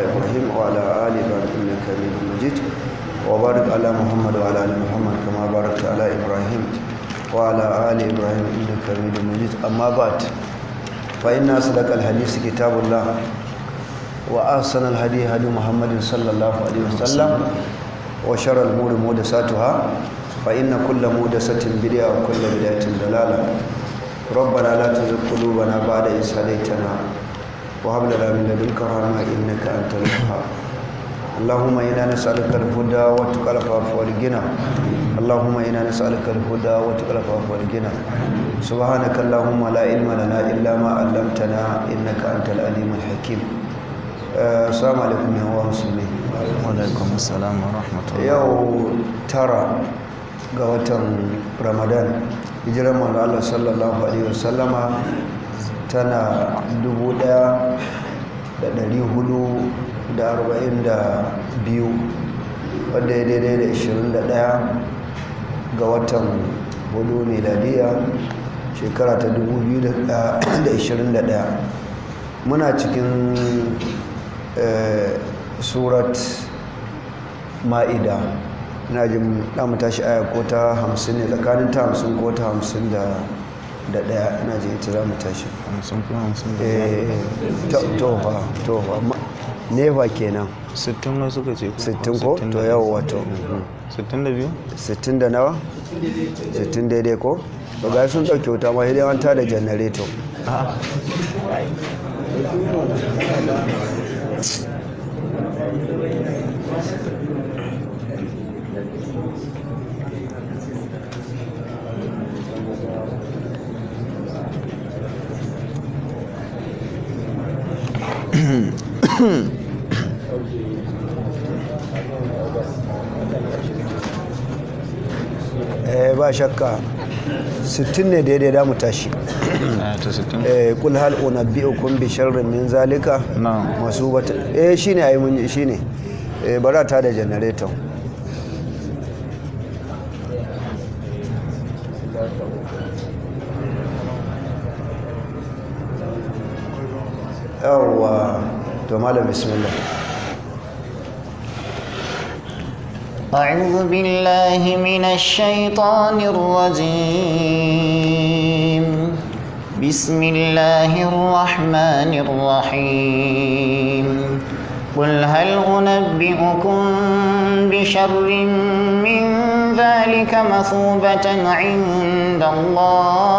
إبراهيم وعلى آل إبراهيم إنك حميد مجيد وبارك على محمد وعلى آل محمد كما باركت على إبراهيم وعلى آل إبراهيم إنك حميد مجيد أما بعد فإن أصدق الحديث كتاب الله وأحسن الهدي هدي محمد صلى الله عليه وسلم وشر الأمور محدثاتها فإن كل محدثة بدعة وكل بدعة ضلالة ربنا لا تزغ قلوبنا بعد إذ هديتنا وهب لنا من لدنك رحمة إنك أنت الوهاب اللهم إنا نسألك الهدى والتقى والعفاف والغنى اللهم إنا نسألك الهدى والتقى والعفاف والغنى سبحانك اللهم لا علم لنا إلا ما علمتنا إنك أنت العليم الحكيم السلام عليكم يا مسلمين وعليكم السلام ورحمة الله. yau tara ga watan ramadan hijirar manzo Allah sallallahu alaihi wasallama tana 1442 wadda ya daidai da 21 ga watan hudu miladiya shekara ta 2021 muna cikin surat ma'ida ina jin mu tashi aya ko ta 50 ne tsakanin ta 50 ko ta 50 da daya ina jin ita za mu tashi 50 tofa nefa kenan 60 wasu suka ce 60 ko to yawo wato 62 60 da nawa 60 daidai ko to ga sun dauke wuta ma hidan ta da generator ba shakka 60 ne daidai da mu tashi kul hal unabbi'ukum bi sharrin min zalika masubata shine ayi mun shine barata da generator yawwa to malam bismillah أعوذ بالله من الشيطان الرجيم بسم الله الرحمن الرحيم قل هل أنبئكم بشر من ذلك مثوبة عند الله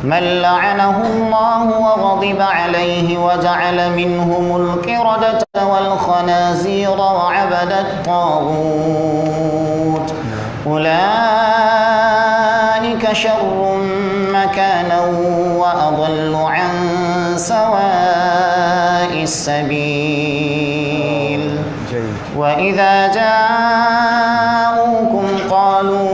من لعنه الله وغضب عليه وجعل منهم القردة والخنازير وعبد الطاغوت أولئك شر مكانا وأضل عن سواء السبيل وإذا جاءوكم قالوا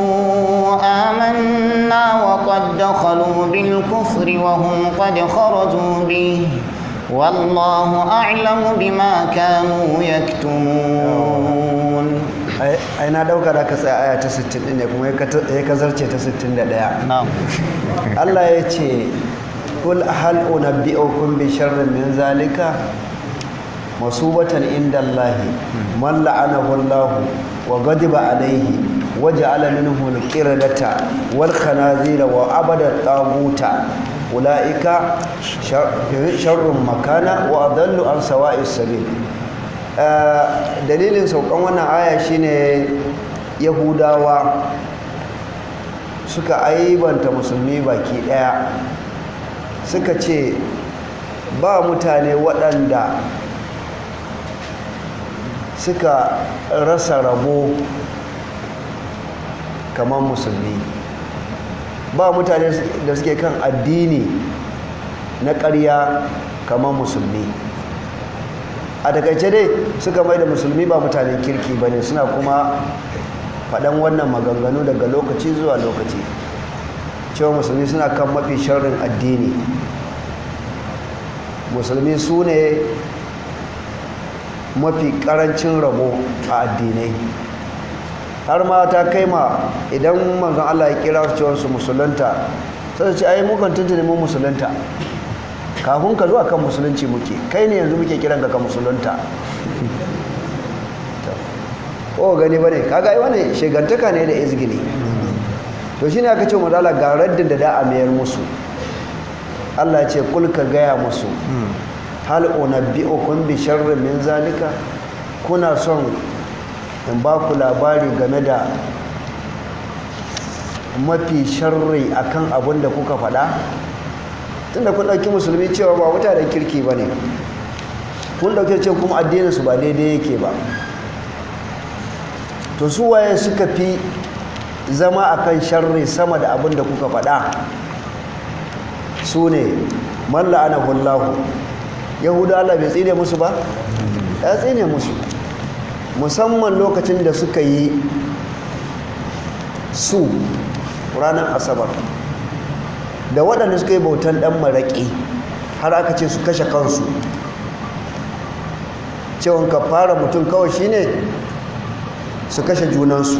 آمنا وقد دخلوا بالكفر وهم قد خرجوا به والله أعلم بما كانوا يكتمون ai na dauka da ka tsaya aya ta 60 din ne kuma ya kazarce ta 61 na'am Allah ya ce kul hal unabbi'ukum bi sharrin min zalika masubatan indallahi man la'anahu Allah wa ghadiba alayhi waja'ala minhu al-qiradata wal khanazira wa abada taguta ulaika sharrun makana wa adallu an sawa'is sabil dalilin saukan wannan aya shine yahudawa suka aibanta musulmi baki daya suka ce ba mutane waɗanda suka rasa rabo kamar musulmi ba mutane da suke kan addini na ƙarya kamar musulmi a takaice dai suka mai da musulmi ba mutanen kirki ba ne suna kuma faɗan wannan maganganu daga lokaci zuwa lokaci cewa musulmi suna kan mafi sharrin addini musulmi su ne mafi ƙarancin rabo a addinai har ma ta kai ma idan manzon Allah ya kira su cewa su musulunta sai su ce ai mukan tuntuni mun musulunta kafin ka zo akan musulunci muke, kai ne yanzu muke kiran ka musulunta. Ko gani bane, kaga ai wannan shegantaka ne da izgili. To shine aka ce mazala ga raddin da da a mayar musu. Allah ya ce kul ka gaya musu hal unabbi'ukum bi sharrin min zalika, kuna son in ba ku labari game da mafi sharri akan abin da kuka faɗa? Tunda kun ɗauki musulmi cewa ba mutanen kirki ba ne, kun ɗauke ce kuma addininsu ba daidai yake ba, to su waye suka fi zama akan sharri sama da abin da kuka faɗa? Su ne man la'anahu Allah. Yahuda Allah bai tsine musu ba? Ya tsine musu, musamman lokacin da suka yi su ranar asabar, da waɗanda suka yi bautan ɗan maraƙi har aka ce su kashe kansu. Cewon ka fara mutum kawai shine su kashe junansu.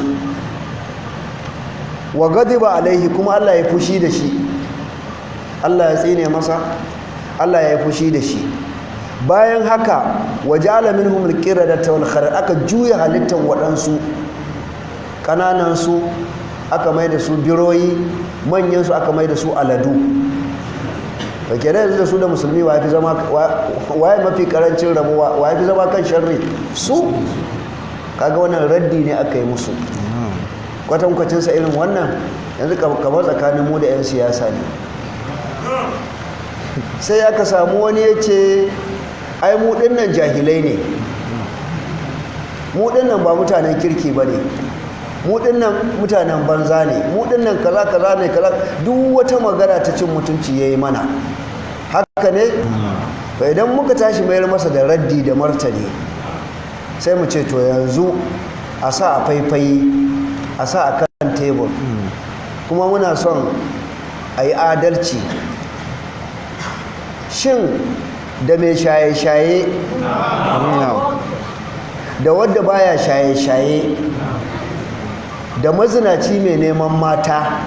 Wa gadiba alaihi, kuma Allah ya fushi da shi, Allah ya tsine masa, Allah ya fushi da shi. Bayan haka waja'ala minhum al-qiradata wal kharar, aka juya halittar waɗansu ƙananansu aka mai da su biroyi, manyansu aka mai da su aladu. da ke yanzu da su da musulmi wa fi zama waye mafi karancin rabuwa, wa fi zama kan sharri su. Kaga wannan raddi ne aka yi musu. Kwatankwacinsa irin wannan yanzu kamar tsakanin mu da 'yan siyasa ne. Sai aka samu wani ya ce ai mu dinnan jahilai ne, mu dinnan ba mutanen kirki ba ne, mu dinnan mutanen banza ne, mu dinnan kaza kaza ne kaza, duk wata magana ta cin mutunci ya yi mana. Haka ne? To idan muka tashi mayar masa da raddi da martani, sai mu ce to yanzu a sa a faifayi, a sa a kan tebur, kuma muna son a yi adalci. Shin da mai shaye-shaye da wadda baya shaye-shaye, da mazinaci mai neman mata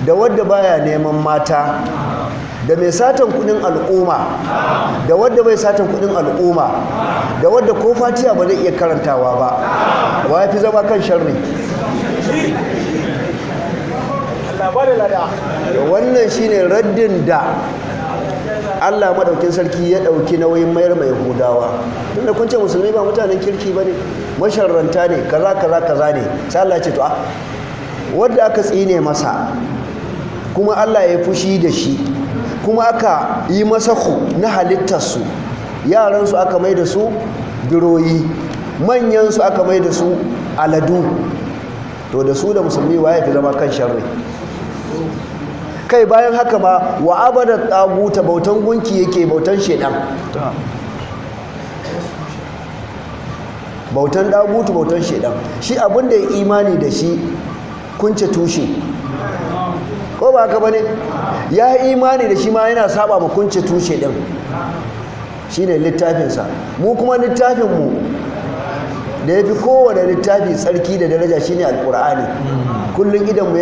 da wadda baya neman mata, da mai satan kudin al'umma da wadda bai satan kudin al'umma, da wadda ko fatiha ba zai iya karantawa ba, wa ya fi zama kan sharri? Wannan shine raddin da Allah madaukin sarki ya dauki nauyin mayar mai Yahudawa. Tunda kun ce musulmi ba mutanen kirki bane, masharranta ne, kaza kaza kaza ne. Sai Allah ya ce to wanda aka tsine masa kuma Allah ya fushi da shi, kuma aka yi masaku na halittarsu, yaransu aka mai da su biroyi, manyansu aka mai da su aladu, to da su da musulmi waye fi zama kan sharri? Kai bayan haka ma wa abada taguta, bautan gunki yake, bautan shedan, bautan dagutu, bautan shedan. Shi abinda ya imani da shi kunce tushe, ko ba haka bane? Ya imani da shi ma yana saba ma kunce tushe din, shine littafinsa. Mu kuma littafinmu da ya fi kowane littafi tsarki da daraja shine alkur'ani. Kullum idanmu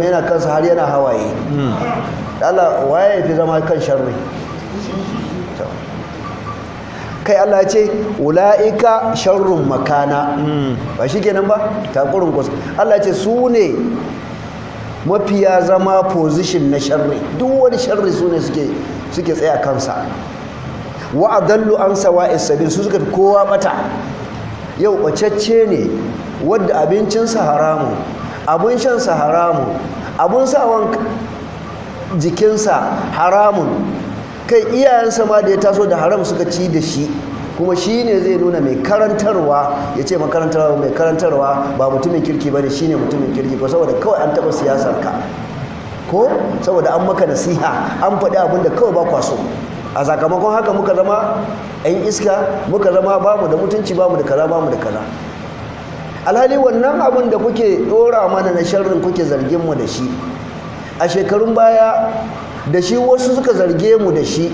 yana kansa har yana hawaye. Allah waye fi zama kan sharri? Kai Allah ya ce ula'ika sharrun makana, ba shi kenan ba? Takurin kusa. Allah ya ce su ne mafiya zama position na sharri, duk wani sharri su ne suke tsaya kansa. Wa adallu an sawa'is sabil, su suka kowa bata. Yau bacacce ne wadda abincinsa haramu, abun shansa haramu, abun sawan jikinsa haramun, kai iyayensa ma da ya taso da haram suka ci da shi, kuma shi ne zai nuna mai karantarwa ya ce makarantarwa mai karantarwa ba mutumin kirki ba ne, shi ne mutumin kirki, ko saboda kawai an taɓa siyasarka, ko saboda an maka nasiha an faɗi abin da kawai ba kwaso. A sakamakon haka muka zama 'yan iska, muka zama bamu da mutunci, bamu da kaza, bamu da kaza. Alhali wannan abin da kuke dora mana na sharrin kuke zargin mu da shi, a shekarun baya da shi wasu suka zarge mu da shi,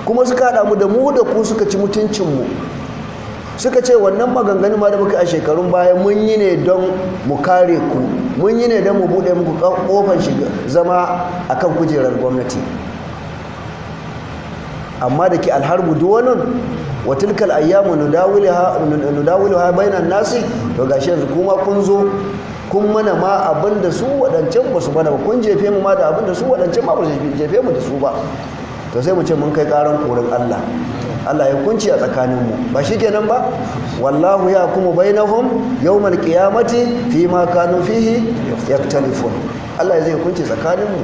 kuma suka haɗa mu da ku suka ci mutuncinmu, suka ce wannan maganganu ma da muka a shekarun baya mun yi ne don mu kare ku, mun yi ne don mu buɗe muku ƙofar shiga zama akan kujerar gwamnati. amma da ke alharbu duwanun wa tilkal ayyamu nudawiluha bainan nasi, to gashi yanzu kuma kun zo kun mana ma abinda su wadancan ba su mana ba, kun jefe mu ma da abinda su wadancan ma ba su jefe mu da su ba. to sai mu ce mun kai karan korin Allah, Allah ya kunci a tsakaninmu, ba shi kenan ba. wallahu ya kuma bainahum yawmal qiyamati fi ma kanu fihi yaktalifun. Allah zai kunci tsakaninmu,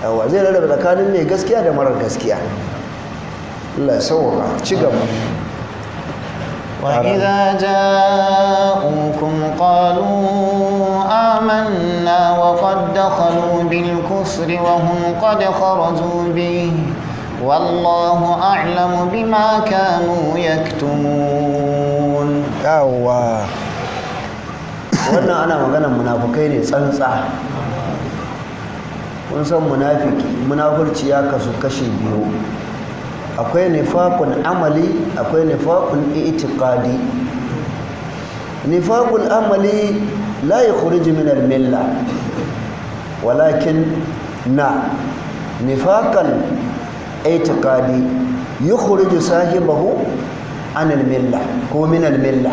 yawa zai rarrabe tsakanin mai gaskiya da marar gaskiya. Allah ya sauka, ci gaba. وإذا جاءوكم قالوا آمنا وقد دخلوا بالكفر وهم قد خرجوا به والله أعلم بما كانوا يكتمون. yawa wannan ana maganar munafukai ne tsantsa. kun san munafurci ya kasu kashi biyu, akwai nifaqun amali, akwai nifaqun i'tiqadi. Nifaqul amali la yakhruju min al-milla, walakin nifaqal i'tiqadi yukhriju sahibahu an al-milla ko min al-milla.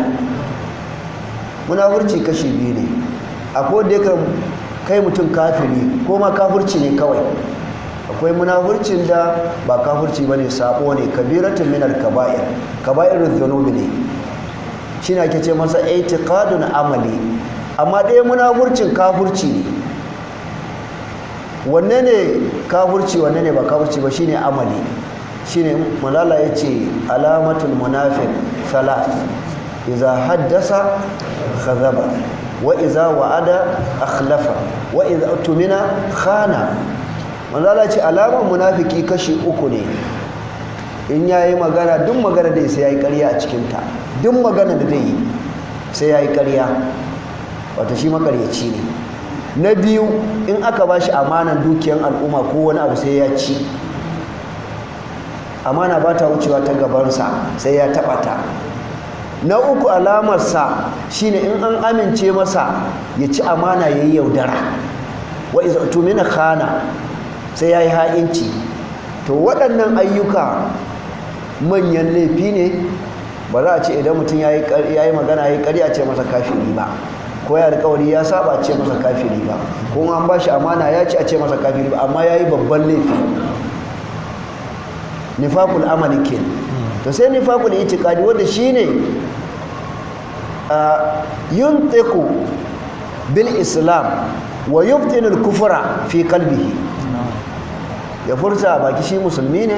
munafurci kashi biyu ne, akwai da yake kai mutum kafiri ko ma kafirci ne kawai, akwai munafurcin da ba kafirci bane, sabo ne, kabiratun min al-kaba'ir, kaba'irudh dhunubi ne, shine ake ce masa i'tiqadun amali. amma ɗaya munafurcin kafirci ne. wanne ne kafirci wanne ne ba kafirci ba? shine amali. shine malala yace alamatul munafiq thalath: idza haddasa khadhaba, wa idza wa'ada akhlafa, wa idza tumina khana. manzala ce alamar munafiki kashi uku ne. in yayi magana, duk magana da sai yayi ƙarya a cikinta, duk magana da zai yi sai yayi ƙarya, wato shi makaryaci ne. na biyu, in aka bashi amanan dukiyar al'umma ko wani abu sai ya ci. amana ba ta wucewa ta gabansa, sai ya taɓa ta. na uku, alamarsa shine in an amince masa ya ci amana yayi yaudara, wa iza tumina khana, sai ya yi ha'inci. to waɗannan ayyuka manyan laifi ne. ba za a ce idan mutum ya yi magana ya yi ƙarya ce masa kafiri ba, ko ya alƙawari ya saba ce masa kafiri ba, ko an ba shi amana ya ci a ce masa kafiri ba, amma ya yi babban laifi. nifaqul amali kenan. to sai nifaqul itiqadi, wanda shine yuntiqu bil islam wa yubtinu al kufra fi qalbihi. ya furta baki shi musulmi ne,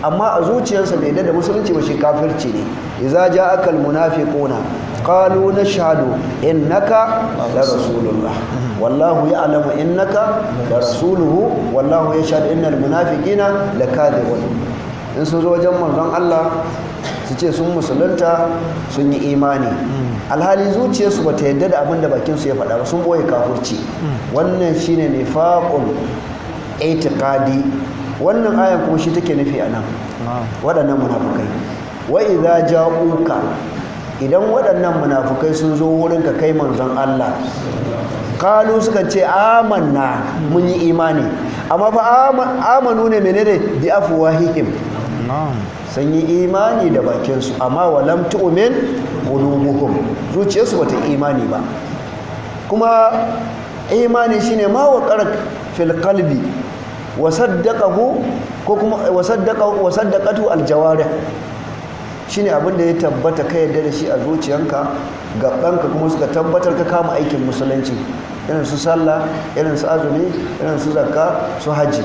amma a zuciyarsa bai da musulunci ba, shi kafirci ne. idza ja'aka al munafiquna qalu nashhadu innaka la rasulullah wallahu ya'lamu innaka la rasuluhu wallahu yashhadu innal munafiqina lakadibun. in sun zo wajen manzon Allah su ce sun musulunta, sun yi imani, alhali zuciyarsu ba ta yadda da abin da bakinsu ya faɗa ba, sun boye kafirci. wannan shine nifaqul i'tiqadi. wannan ayan kuma shi take nufi anan, waɗannan munafukai. wa idza ja'uka, idan waɗannan munafukai sun zo wurin ka kai manzon Allah, kalu suka ce amanna, mun yi imani. amma fa amanu ne menene? bi afwahihim, sun yi imani da bakinsu, amma walam tu'min qulubuhum, zuciyarsu bata imani ba. kuma imani shine ma waqara fil qalbi wa saddaqahu, ko kuma wa saddaqatu al jawarih, shine abin da ya tabbata kai yadda da shi a zuciyanka, gabanka kuma suka tabbatar ka kama aikin musulunci, irin su sallah, irin su azumi, irin su zakka, su haji.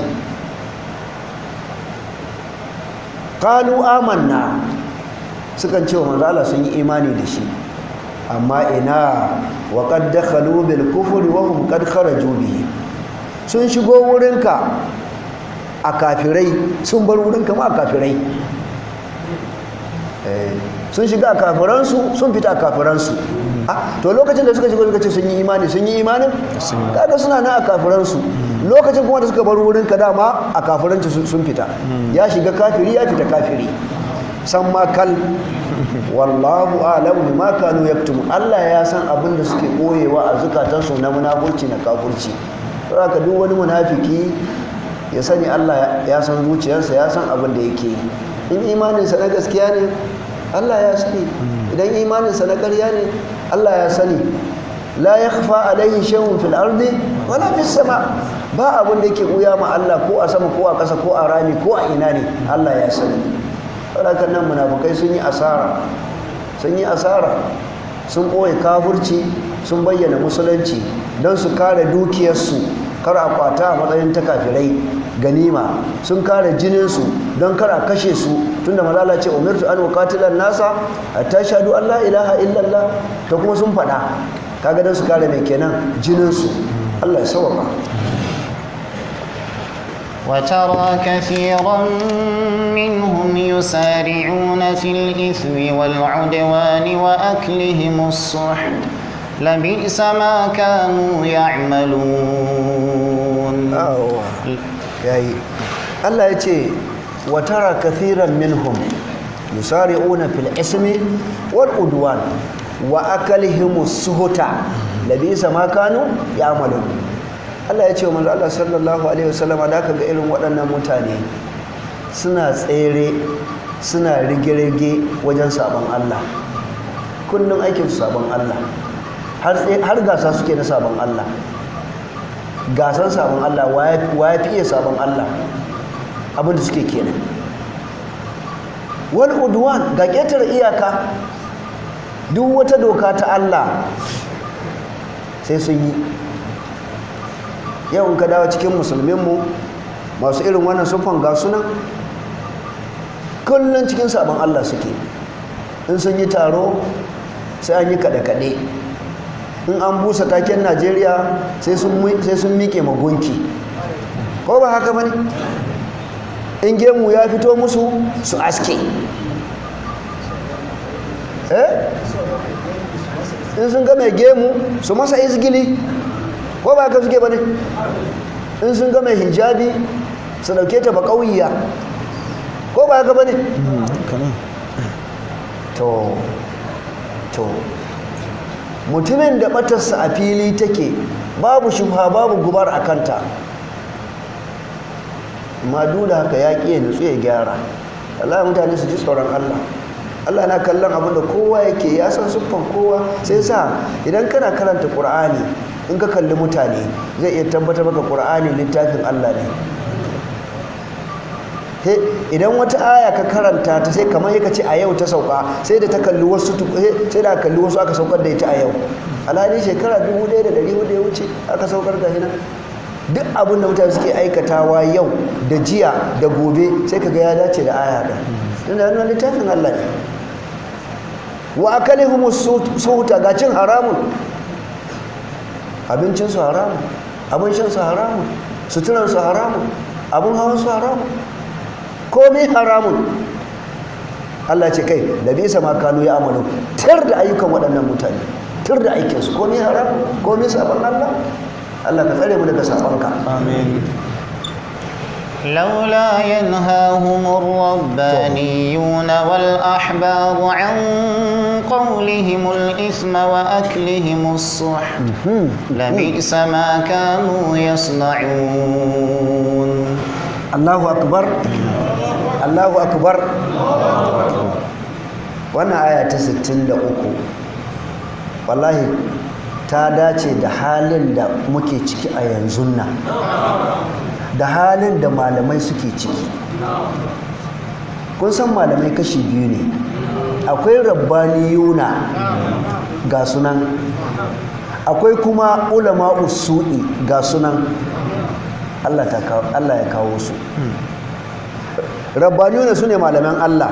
qalu amanna, sukan ce wa manzo Allah sun yi imani da shi, amma ina wa qad dakhalu bil kufri wa hum qad kharaju bihi. sun shigo wurinka a kafirai, sun bar wurinka ma a kafirai. sun shiga a kafiransu, sun fita a kafiransu. to lokacin da suka shigo suka ce sun yi imani, sun yi imanin kaga suna nan a kafiransu. lokacin kuma da suka bar wurinka dama a kafiranci sun fita. ya shiga kafiri, ya fita kafiri. san ma kal wallahu a'lamu bima kanu yaktumun. Allah ya san abin da suke koyewa a zukatansu na munafurci na kafurci. Saboda duk wani munafiki ya sani Allah ya san zuciyarsa, ya san abin da yake yi. In imaninsa na gaskiya ne Allah ya sani, idan imaninsa na ƙarya ne Allah ya sani. La yakhfa alaihi shay'un fil ardi wala fis sama. Ba abin da yake buya ma Allah ko a sama ko a ƙasa ko a rami ko a ina ne, Allah ya sani. Saboda nan munafukai sun yi asara, sun ɓoye kafurci, sun bayyana musulunci don su kare dukiyarsu kar a kwata a matsayin ta kafirai ganima, sun kare jininsu don kar a kashe su, tunda malala ce umirtu an uqatilan nasa hatta shahadu an la ilaha illallah, ta kuma sun faɗa, kaga don su kare mai kenan jininsu. Allah ya sauka. وترى كثيرا منهم يسارعون في الإثم والعدوان وأكلهم السحت لبئس ما كانوا يعملون. Allah ya ce wa tara kathiran minhum yusari'una fil ismi wal udwan wa akalihimus suhuta labisa ma kanu ya'malun. Allah ya ce wa manzo Allah sallallahu alaihi wasallam da aka ga irin waɗannan mutane suna tsere, suna rige-rige wajen sabon Allah, kullum aikin su sabon Allah, har gasa suke na sabon Allah, gasan sabon Allah wa ya fi iya sabon Allah, abinda suke kenan. Wani udwan ga ƙetare iyaka, duk wata doka ta Allah sai sun yi. Yau in ka dawo cikin musulminmu masu irin wannan sufan ga sunan kullum cikin sabon Allah suke. In sun yi taro sai an yi kaɗe-kaɗe, in an busa taken Najeriya sai sun miƙe magunki, ko ba haka bane? In gemu ya fito musu su aske, in sun ga mai gemu su masa izgili, ko ba haka suke bane? In sun ga mai hijabi su dauke ta ba kauyiya, ko ba haka bane? to mutumin da batarsa a fili take, babu shubha babu gubar a kanta, amma duk da haka ya ƙi nutsu ya gyara. Allah mutane su ji tsoron Allah. Allah na kallon abin da kowa yake, ya san siffan kowa, sai sa idan kana karanta Qur'ani in ka kalli mutane zai iya tabbatar maka Qur'ani littafin Allah ne. Idan wata aya ka karanta ta sai kamar yaka ce a yau ta sauka, sai da ta kalli wasu aka saukar da ita a yau, alhali shekara 1400 ya wuce aka saukar da hina. Duk abin da mutane suke aikatawa yau da jiya da gobe sai kaga ya dace da aya da dan wannan littafin Allah ne. Wa akalihumus suhuta, ga cin haramun, abincin su haramun, abin shan su haramun, suturan su haramun, abin hawan su haramun, komai haramun. Allah ce kai da bisa ma kanu ya amalu, tar da ayyukan waɗannan mutane, tar da aikinsu, komai haramun, komai sabon Allah. Allah ka tsare mu daga sabonka. Amin. لولا ينهاهم الربانيون والأحبار عن قولهم الإثم وأكلهم السحت لبئس ما كانوا يصنعون. الله أكبر، الله أكبر. wannan aya ta 63 wallahi ta dace da halin da muke ciki a yanzu nan, da halin da malamai suke ciki. Kun san malamai kashi biyu ne, akwai rabbaniyuna ga sunan, akwai kuma ulama usu'i ga sunan. Allah ya kawo su. Rabbaniyuna su ne malaman Allah,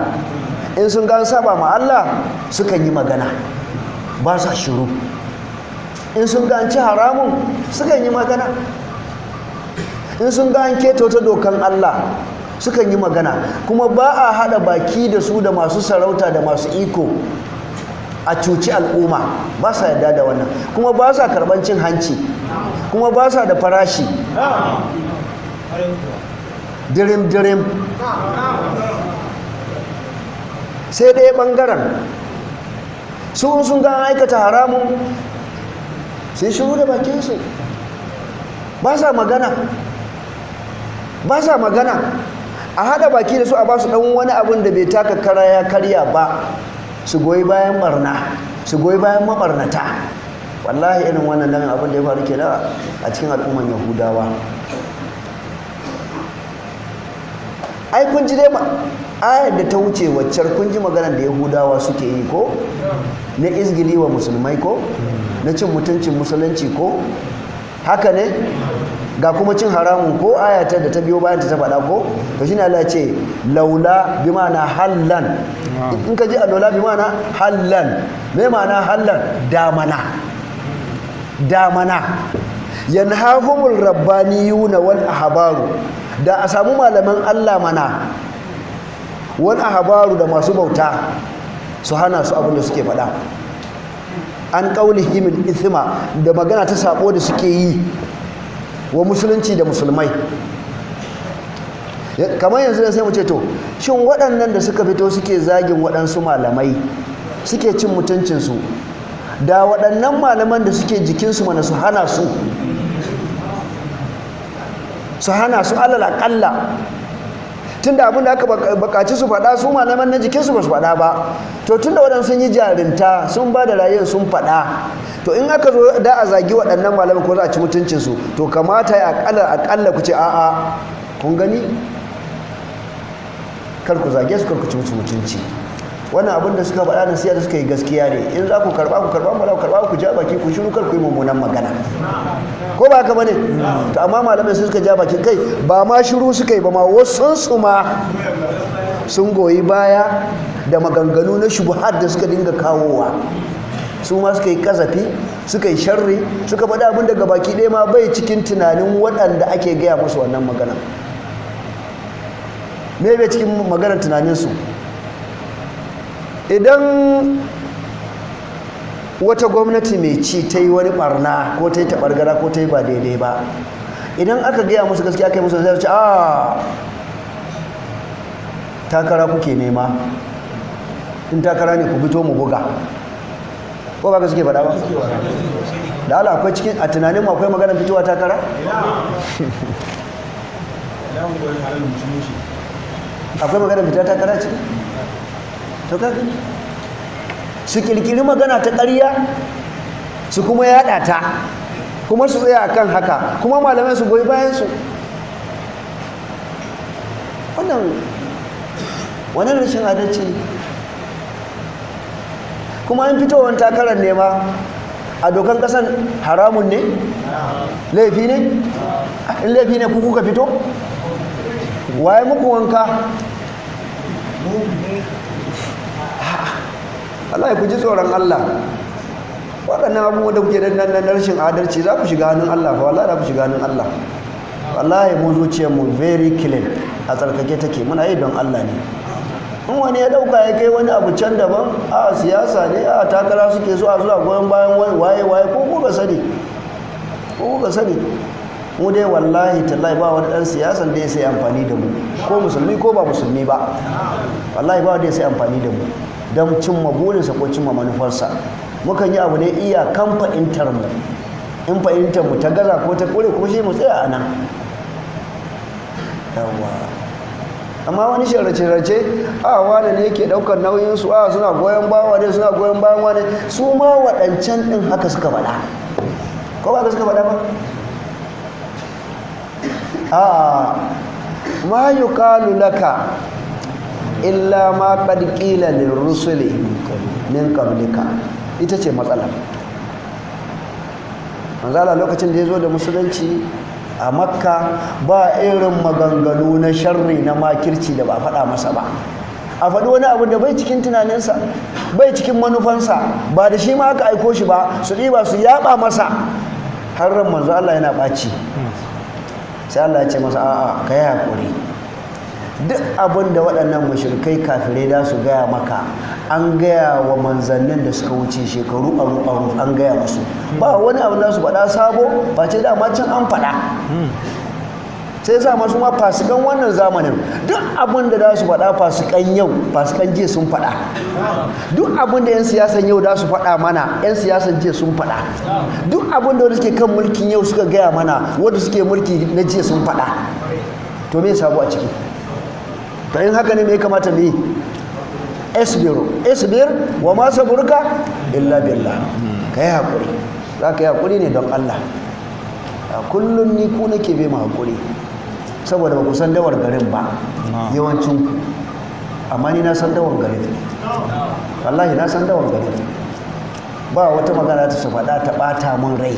in sun gan saba ma Allah sukan yi magana, ba sa shiru. In sun ga an ci haramun sukan yi magana, in sun ga an keta wata dokan Allah sukan yi magana. Kuma ba a hada baki da su da masu sarauta da masu iko a cuci al'umma, ba sa yarda da wannan. Kuma ba sa karban cin hanci, kuma ba sa da farashi dirim sai ɗaya ɓangaren sun ga aikata haramun sai shiru da bakinsu ba sa magana a haɗa baki da su a ba su ɗan wani abin da bai taka kara ya karya ba su goyi bayan barna su goyi bayan mabarnata. Wallahi irin wannan nan abin da ya faru kenan a cikin al'umman Yahudawa. Ai kun ji dai ayar da ta wuce waccar kun ji maganar da Yahudawa suke yi ko na izgili wa musulmai ko na cin mutuncin musulunci ko haka ne ga kuma cin haramun ko ayatar da ta biyo bayan ta faɗa ko to shine Allah ya ce laula bi ma'ana hallan in ka ji laula bi ma'ana hallan me ma'ana hallan damana yanhahumul rabbaniyuna wal ahbaru da a samu malaman Allah mana wal ahbaru da masu bauta su hana su abin da suke faɗa an qaulihim al ithma da magana ta sabo da suke yi wa musulunci da musulmai. Kamar yanzu da sai mu ce to shin waɗannan da suka fito suke zagin waɗansu malamai suke cin mutuncinsu da waɗannan malaman da suke jikinsu mana su hana su alal aƙalla tunda abin da aka bakaci su faɗa su malaman na jikinsu ba su faɗa ba to tunda waɗansu sun yi jarinta sun ba da rayuwar sun faɗa to in aka zo da a zagi waɗannan malaman ko za a ci mutuncinsu to kamata ya aƙalla ku ce a'a kun gani kar ku zage su kar ku ci mutunci wannan abin da suka faɗa na siya da suka yi gaskiya ne in za ku karɓa ba za ku karɓa ku ja baki ku shiru kar ku yi mummunan magana ko ba haka bane to amma malamai suka ja bakin kai ba ma shiru suka yi ba ma wasu su ma sun goyi baya da maganganu na shubuhat da suka dinga kawowa su ma suka yi kazafi suka yi sharri suka faɗi abin daga baki ɗaya ma bai cikin tunanin waɗanda ake gaya musu wannan magana me bai cikin maganar tunaninsu idan wata gwamnati mai ci ta yi wani barna ko ta yi taɓargara ko ta yi ba daidai ba idan aka gaya musu gaskiya aka yi musu zai ce takara kuke nema in takara ne ku fito mu buga ko ba ka suke faɗa ba da ala akwai cikin a tunanin akwai maganar fitowa takara akwai maganar fitowa takara ce to ka gani su kirkiri magana ta ƙarya su kuma yaɗa ta kuma su tsaya akan haka kuma malamai su goyi bayan su wannan rashin adalci kuma in fitowar takarar nema a dokan ƙasan haramun ne laifi ne in laifi ne kuka fito waye muku wanka Allah ya kuji tsoron Allah waɗannan abubuwan da kuke na rashin adalci za ku shiga hannun Allah fa wallahi za ku shiga hannun Allah wallahi mu zuciyar mu very clean a tsarkake take muna yi don Allah ne in wani ya dauka ya kai wani abu can daban a siyasa ne a takara suke so a zuwa goyon bayan waye ko kuka sani mu dai wallahi tallahi ba wani dan siyasan da ya sai amfani da mu ko musulmi ko ba musulmi ba wallahi ba wanda ya sai amfani da mu don cimma burinsa ko cimma manufarsa mukan yi abu ne iya kan fahimtar mu in fahimtar mu ta gaza ko ta kore kuma shi mu tsaya a nan yawa amma wani shirce-shirce a wane ne yake daukar nauyinsu a suna goyon bawa ne suna goyon bayan wane su ma waɗancan ɗin haka suka faɗa ko ba haka suka faɗa ba a ma yuqalu laka illa ma qad qila lirrusuli min qablika ita ce matsala manzala lokacin da ya zo da musulunci a makka ba irin maganganu na sharri na makirci da ba faɗa masa ba a faɗi wani abu da bai cikin tunaninsa bai cikin manufansa ba da shi ma aka aiko shi ba su ɗiba su yaɓa masa har ran manzo Allah yana ɓaci sai Allah ya ce masa a'a ka yi haƙuri duk abin da waɗannan mushrikai kafirai da su gaya maka an gaya wa manzannin da suka wuce shekaru aru an gaya musu ba wani abu da su faɗa sabo ba ce dama can an faɗa sai sa masu ma fasikan wannan zamanin duk abin da za su faɗa fasikan yau fasikan jiya sun faɗa, duk abin da 'yan siyasan yau za su faɗa mana 'yan siyasan jiya sun faɗa, duk abin da wanda suke kan mulkin yau suka gaya mana wanda suke mulki na jiya sun faɗa. To me sabo a ciki? To in haka ne me ya kamata mu yi? isbir wa ma saburka illa billah. Kai hakuri, za ka yi hakuri ne don Allah. Kullum ni ku nake bai mu hakuri saboda ba ku san dawar garin ba yawancin ku, amma ni na san dawar garin, wallahi na san dawar garin. Ba wata magana ta su faɗa ta ɓata min rai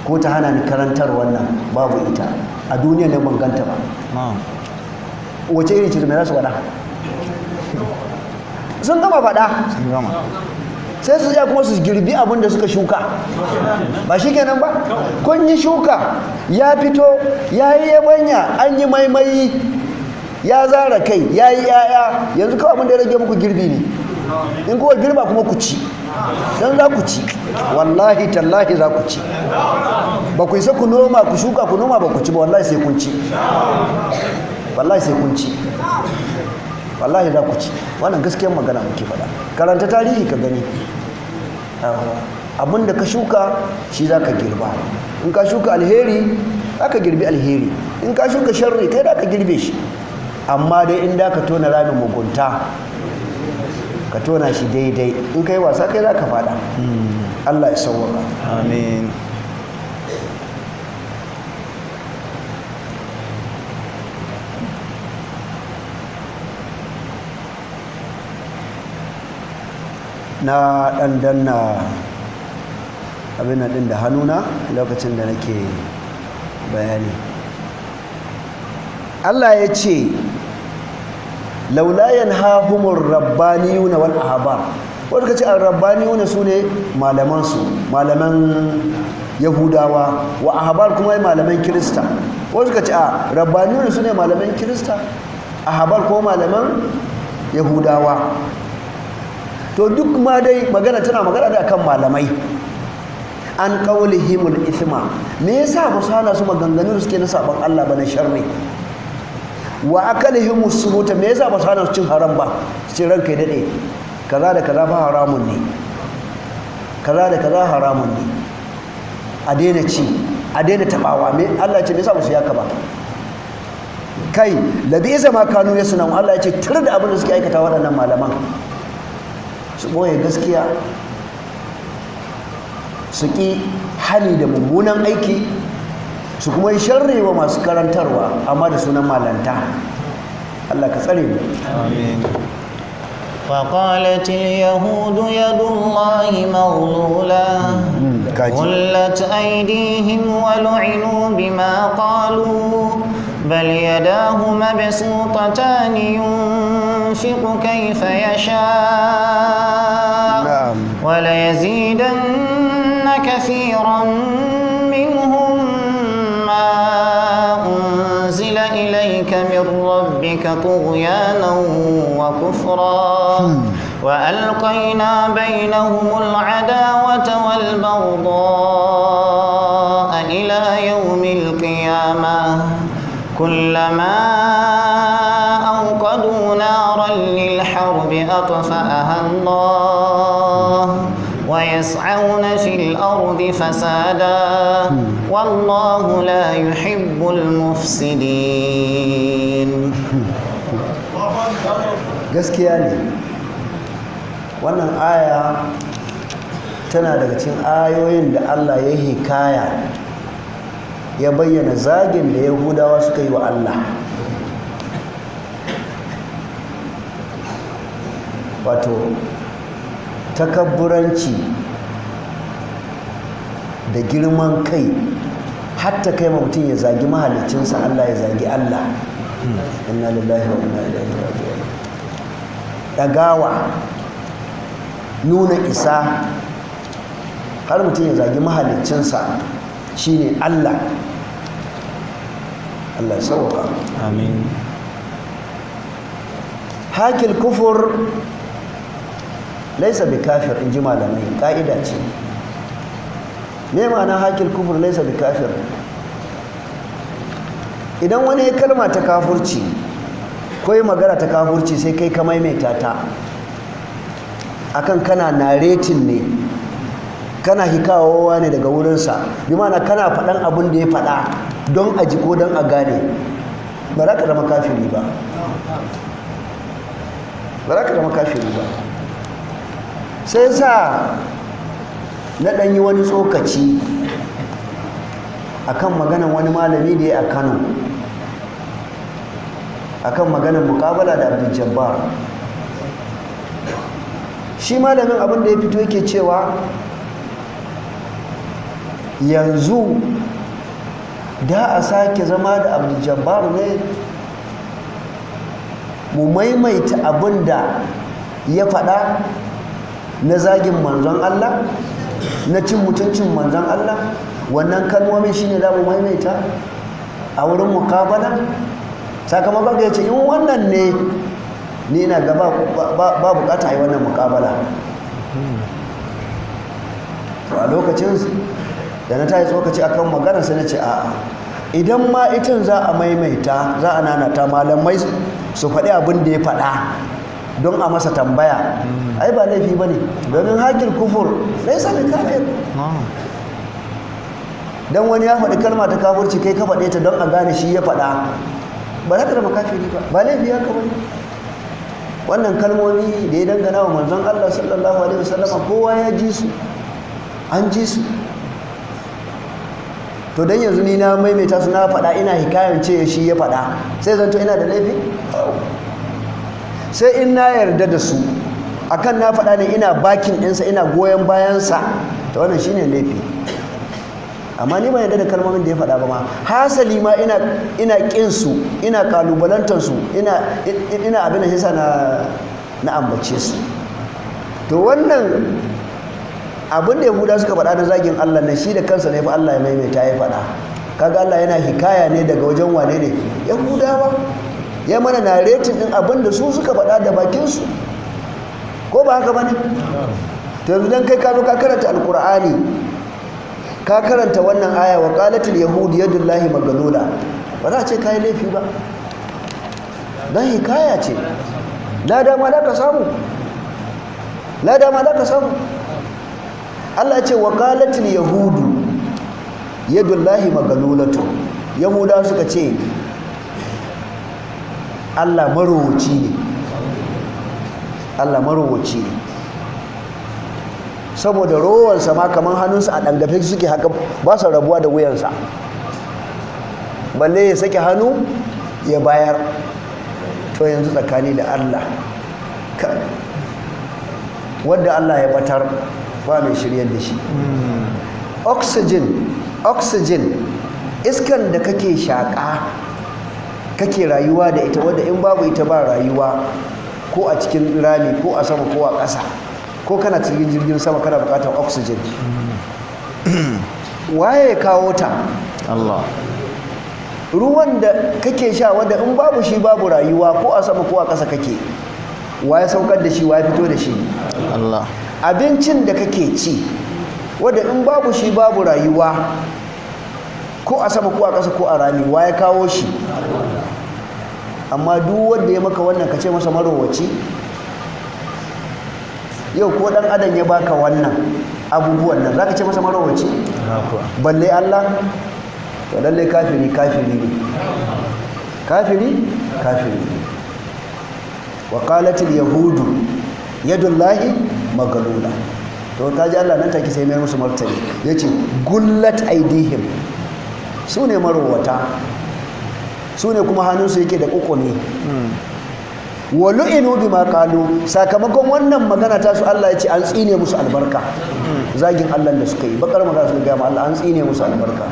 ko ta hana ni karantar wannan, babu ita a duniya ne ban ganta ba. Wace irin ce mai za su faɗa? Sun gama faɗa sai su kuma su girbi abin da suka shuka, ba shi kenan ba? Kun yi shuka ya fito ya yi yabanya, an yi maimai ya zara kai ya yi yaya, yanzu kawai abin da ya rage muku girbi ne. In kuwa girba kuma ku ci, don za ku ci, wallahi tallahi za ku ci. Ba ku isa ku noma ku shuka ku noma ba ku ci ba, wallahi sai kun ci, wallahi sai kun ci, wallahi za ku ci. Wannan gaskiyar magana muke faɗa. Karanta tarihi ka gani, abinda ka shuka shi za ka girba. In ka shuka alheri za ka girbi alheri, in ka shuka sharri kai za ka girbe shi. Amma dai in da ka tona ramin mugunta ka tona shi daidai, in kai wasa kai za ka faɗa. Allah ya sauwaka. Amin. Na ɗan danna abin nan ɗin da hannuna lokacin da nake bayani. Allah ya ce laula yanhahumur rabbaniyuna wal ahbar. Wanda kace ar-rabbaniyuna sune malaman su, malaman Yahudawa, wa ahbar kuma malaman Kirista. Wanda kace a rabbaniyuna sune malaman Kirista, ahbar kuma malaman Yahudawa. To duk ma dai magana tana magana da akan malamai. An qaulihimul ithma, me yasa ba su hana su maganganu da suke na saban Allah ba na sharri? Wa akalihimus suhuta, me yasa ba su hana su cin haram ba? Su ce ranka ya dade kaza da kaza ba haramun ne, kaza da kaza haramun ne, a daina ci, a daina tabawa. Me Allah ya ce me yasa ba su yaka ba? Kai ladisa ma kanu yasna, Allah ya ce tir da abin da suke aikata waɗannan malaman. Su ɓoye gaskiya, su ƙi hali da mummunan aiki, su kuma yi sharri wa masu karantarwa amma da sunan malanta. Allah ka tsare mu. Amin. وقالت اليهود يد الله مغلولة غلت أيديهم ولعنوا بما قالوا بل يداه مبسوطتان ينفق كيف يشاء وليزيدن كثيرا منهم ما أنزل إليك من ربك طغيانا وكفرا وألقينا بينهم العداوة والبغضاء إلى يوم القيامة كلما أوقدوا نارا للحرب أطفأها الله ويسعون في الأرض فسادا والله لا يحب المفسدين. gaskiya ne wannan aya tana daga cikin ayoyin da Allah ya hikaya ya bayyana zagin da Yahudawa suka yi wa Allah. Wato takabburanci da girman kai hatta kai ma mutum ya zagi mahaliccinsa Allah ya zagi Allah. Inna lillahi wa inna ilaihi raji'un. Dagawa, nuna isa, har mutum ya zagi mahaliccinsa shine Allah. Allah sauka. Amin. Hakil kufur laisa bi kafir, in ji malamai, ka'ida ce. Me ma'ana hakil kufur laisa bi kafir? idan wani kalma ta kafurci ko yi magana ta kafurci sai kai ka maimaita ta akan kana naretin ne, kana hikawowa ne daga wurinsa, bi mana kana faɗan abin da ya faɗa don a ji ko don a gane, ba za ka zama kafiri ba, ba za ka zama kafiri ba. sai sa na ɗanyi wani tsokaci akan maganan wani malami da ya a Kano, akan maganan muƙabala da Abdul Jabbar. Shi malamin abin da ya fito yake cewa yanzu da a sake zama da Abdul Jabbar ne mu maimaita abin da ya faɗa na zagin manzon Allah, na cin mutuncin manzon Allah, wannan kalmomin shine za mu maimaita a wurin muƙabala. Sakamakon ya ce in wannan ne ni na gaba ba bukata yi wannan muƙabala. To a lokacin da na tayi tsokaci akan magana sai na ce a'a, idan ma itin za a maimaita, za a nanata malamai su faɗi abin da ya faɗa don a masa tambaya, ai ba laifi ba ne, domin haƙin kufur laisa bi kafir. don wani ya faɗi kalma ta kafirci kai ka faɗe ta don a gane shi ya faɗa, ba za ka zama kafiri ba laifi ya kawai. wannan kalmomi da ya dangana wa manzon Allah sallallahu alaihi wasallam kowa ya ji su, an ji su. to dan yanzu ni na maimaita su na faɗa, ina hikayen ce shi ya faɗa, sai zanto ina da laifi? sai in na yarda da su akan na faɗa ne, ina bakin ɗinsa, ina goyon bayansa, ta wannan shine laifi. amma ni ba yarda da kalmomin da ya faɗa ba ma, hasali ma ina ƙin su, ina kalubalantar su, ina abin da yasa na ambace su. to wannan abin da Yahuda suka faɗa na zagin Allah na shi da kansa ne fa Allah ya maimaita ya faɗa. kaga Allah yana hikaya ne daga wajen wane ne? Yahudawa. ya mana naretin din abin da su suka faɗa da bakinsu, ko ba haka bane? to yanzu dan kai ka zo ka karanta alqur'ani, ka karanta wannan aya wa qalatil yahud yadullahi maghlula, ba za a ce kai laifi ba, dan hikaya ce. lada ma da ka samu, lada ma da ka samu. Allah ce wa qalatil yahudu yadullahi maghlulatu, yahuda suka ce Allah marowaci ne, Allah marowaci ne, saboda rowansa ma kamar hannunsa a ɗangafe suke haka, ba su rabuwa da wuyansa, balle ya sake hannu ya bayar. to yanzu tsakani da Allah, wadda Allah ya batar ba mai shiryar da shi. oxygen iskan da kake shaƙa kake rayuwa da ita, wadda in babu ita ba rayuwa, ko a cikin rami ko a sama ko a ƙasa, ko kana cikin jirgin sama kana buƙatar oxygen. waye ya kawo ta? Allah. ruwan da kake sha wadda in babu shi babu rayuwa, ko a sama ko a ƙasa kake, waye saukar da shi, waye fito da shi? Allah. abincin da kake ci wadda in babu shi babu rayuwa, ko a sama ko a ƙasa ko a rami, waye kawo shi? amma duk wanda ya maka wannan ka ce masa marowaci? yau ko dan adam ya baka wannan abubuwan nan zaka ce masa marowaci? balle Allah? to lalle kafiri ne, kafiri ne. wa qalatil yahudu yadullahi maghlula, to kaji Allah nan take sai mai musu martani, yace gullat aidihim, su ne marowata, su ne kuma hannunsu yake da ƙuƙuni. wa lu'inu bima qalu, sakamakon wannan magana ta su Allah ya ce an tsine musu albarka. zagin Allah da suka yi, bakar magana suka ga Allah, an tsine musu albarka,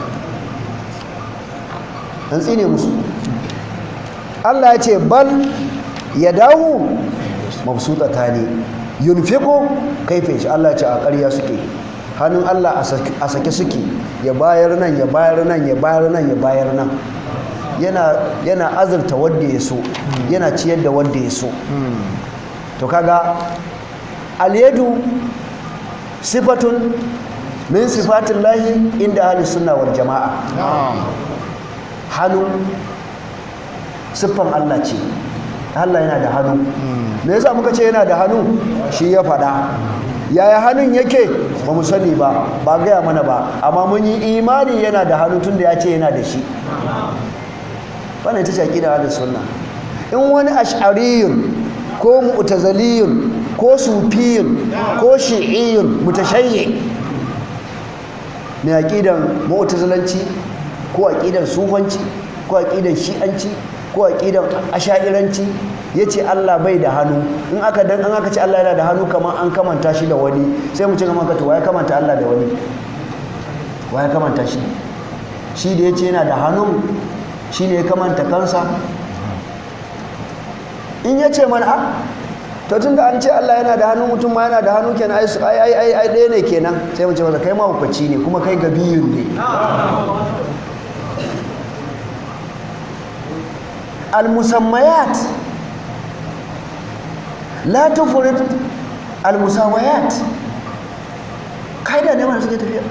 an tsine musu. Allah ya ce bal yadahu mabsutatani yunfiqu kayfa yasha. Allah ya ce a ƙarya suke, hannun Allah a sake suke, ya bayar nan ya bayar nan ya bayar nan ya bayar nan, yana azurta wanda ya so, yana ciyar da wanda ya so. to kaga al-yadu sifatun min sifatin lahi inda ahli sunna wal jama'a. hannu siffan Allah ce. Allah yana da hannu. Me yasa muka ce yana da hannu? Shi ya faɗa. Yaya hannun yake ba mu sani ba, ba gaya mana ba, amma mun yi imani yana da hannu tun da ya ce yana da shi. Wannan ita ce aqida da sunna. In wani ash'ariyun ko mu'taziliyun ko sufiyun ko shi'iyun mutashayyi mai aqidan mu'tazilanci ko aqidan sufanci ko aqidan shi'anci ko aqidan ash'ariranci yace Allah bai da hannu, in aka ce Allah yana da hannu kamar an kamanta shi da wani, sai mu ce kamar ka to waye kamanta Allah da wani, waye kamanta shi? Shi da yace yana da hannu shi ne ya kamanta kansa. In yace mana a to tun da an ce Allah yana da hannu, mutum ma yana da hannu kenan, ai ɗaya ne kenan, sai mu ce masa kai mahaukaci ne kuma kai gabiyun ne. Al-musammayat la tufrid al-musawayat, kaida ne mana suke tafiya.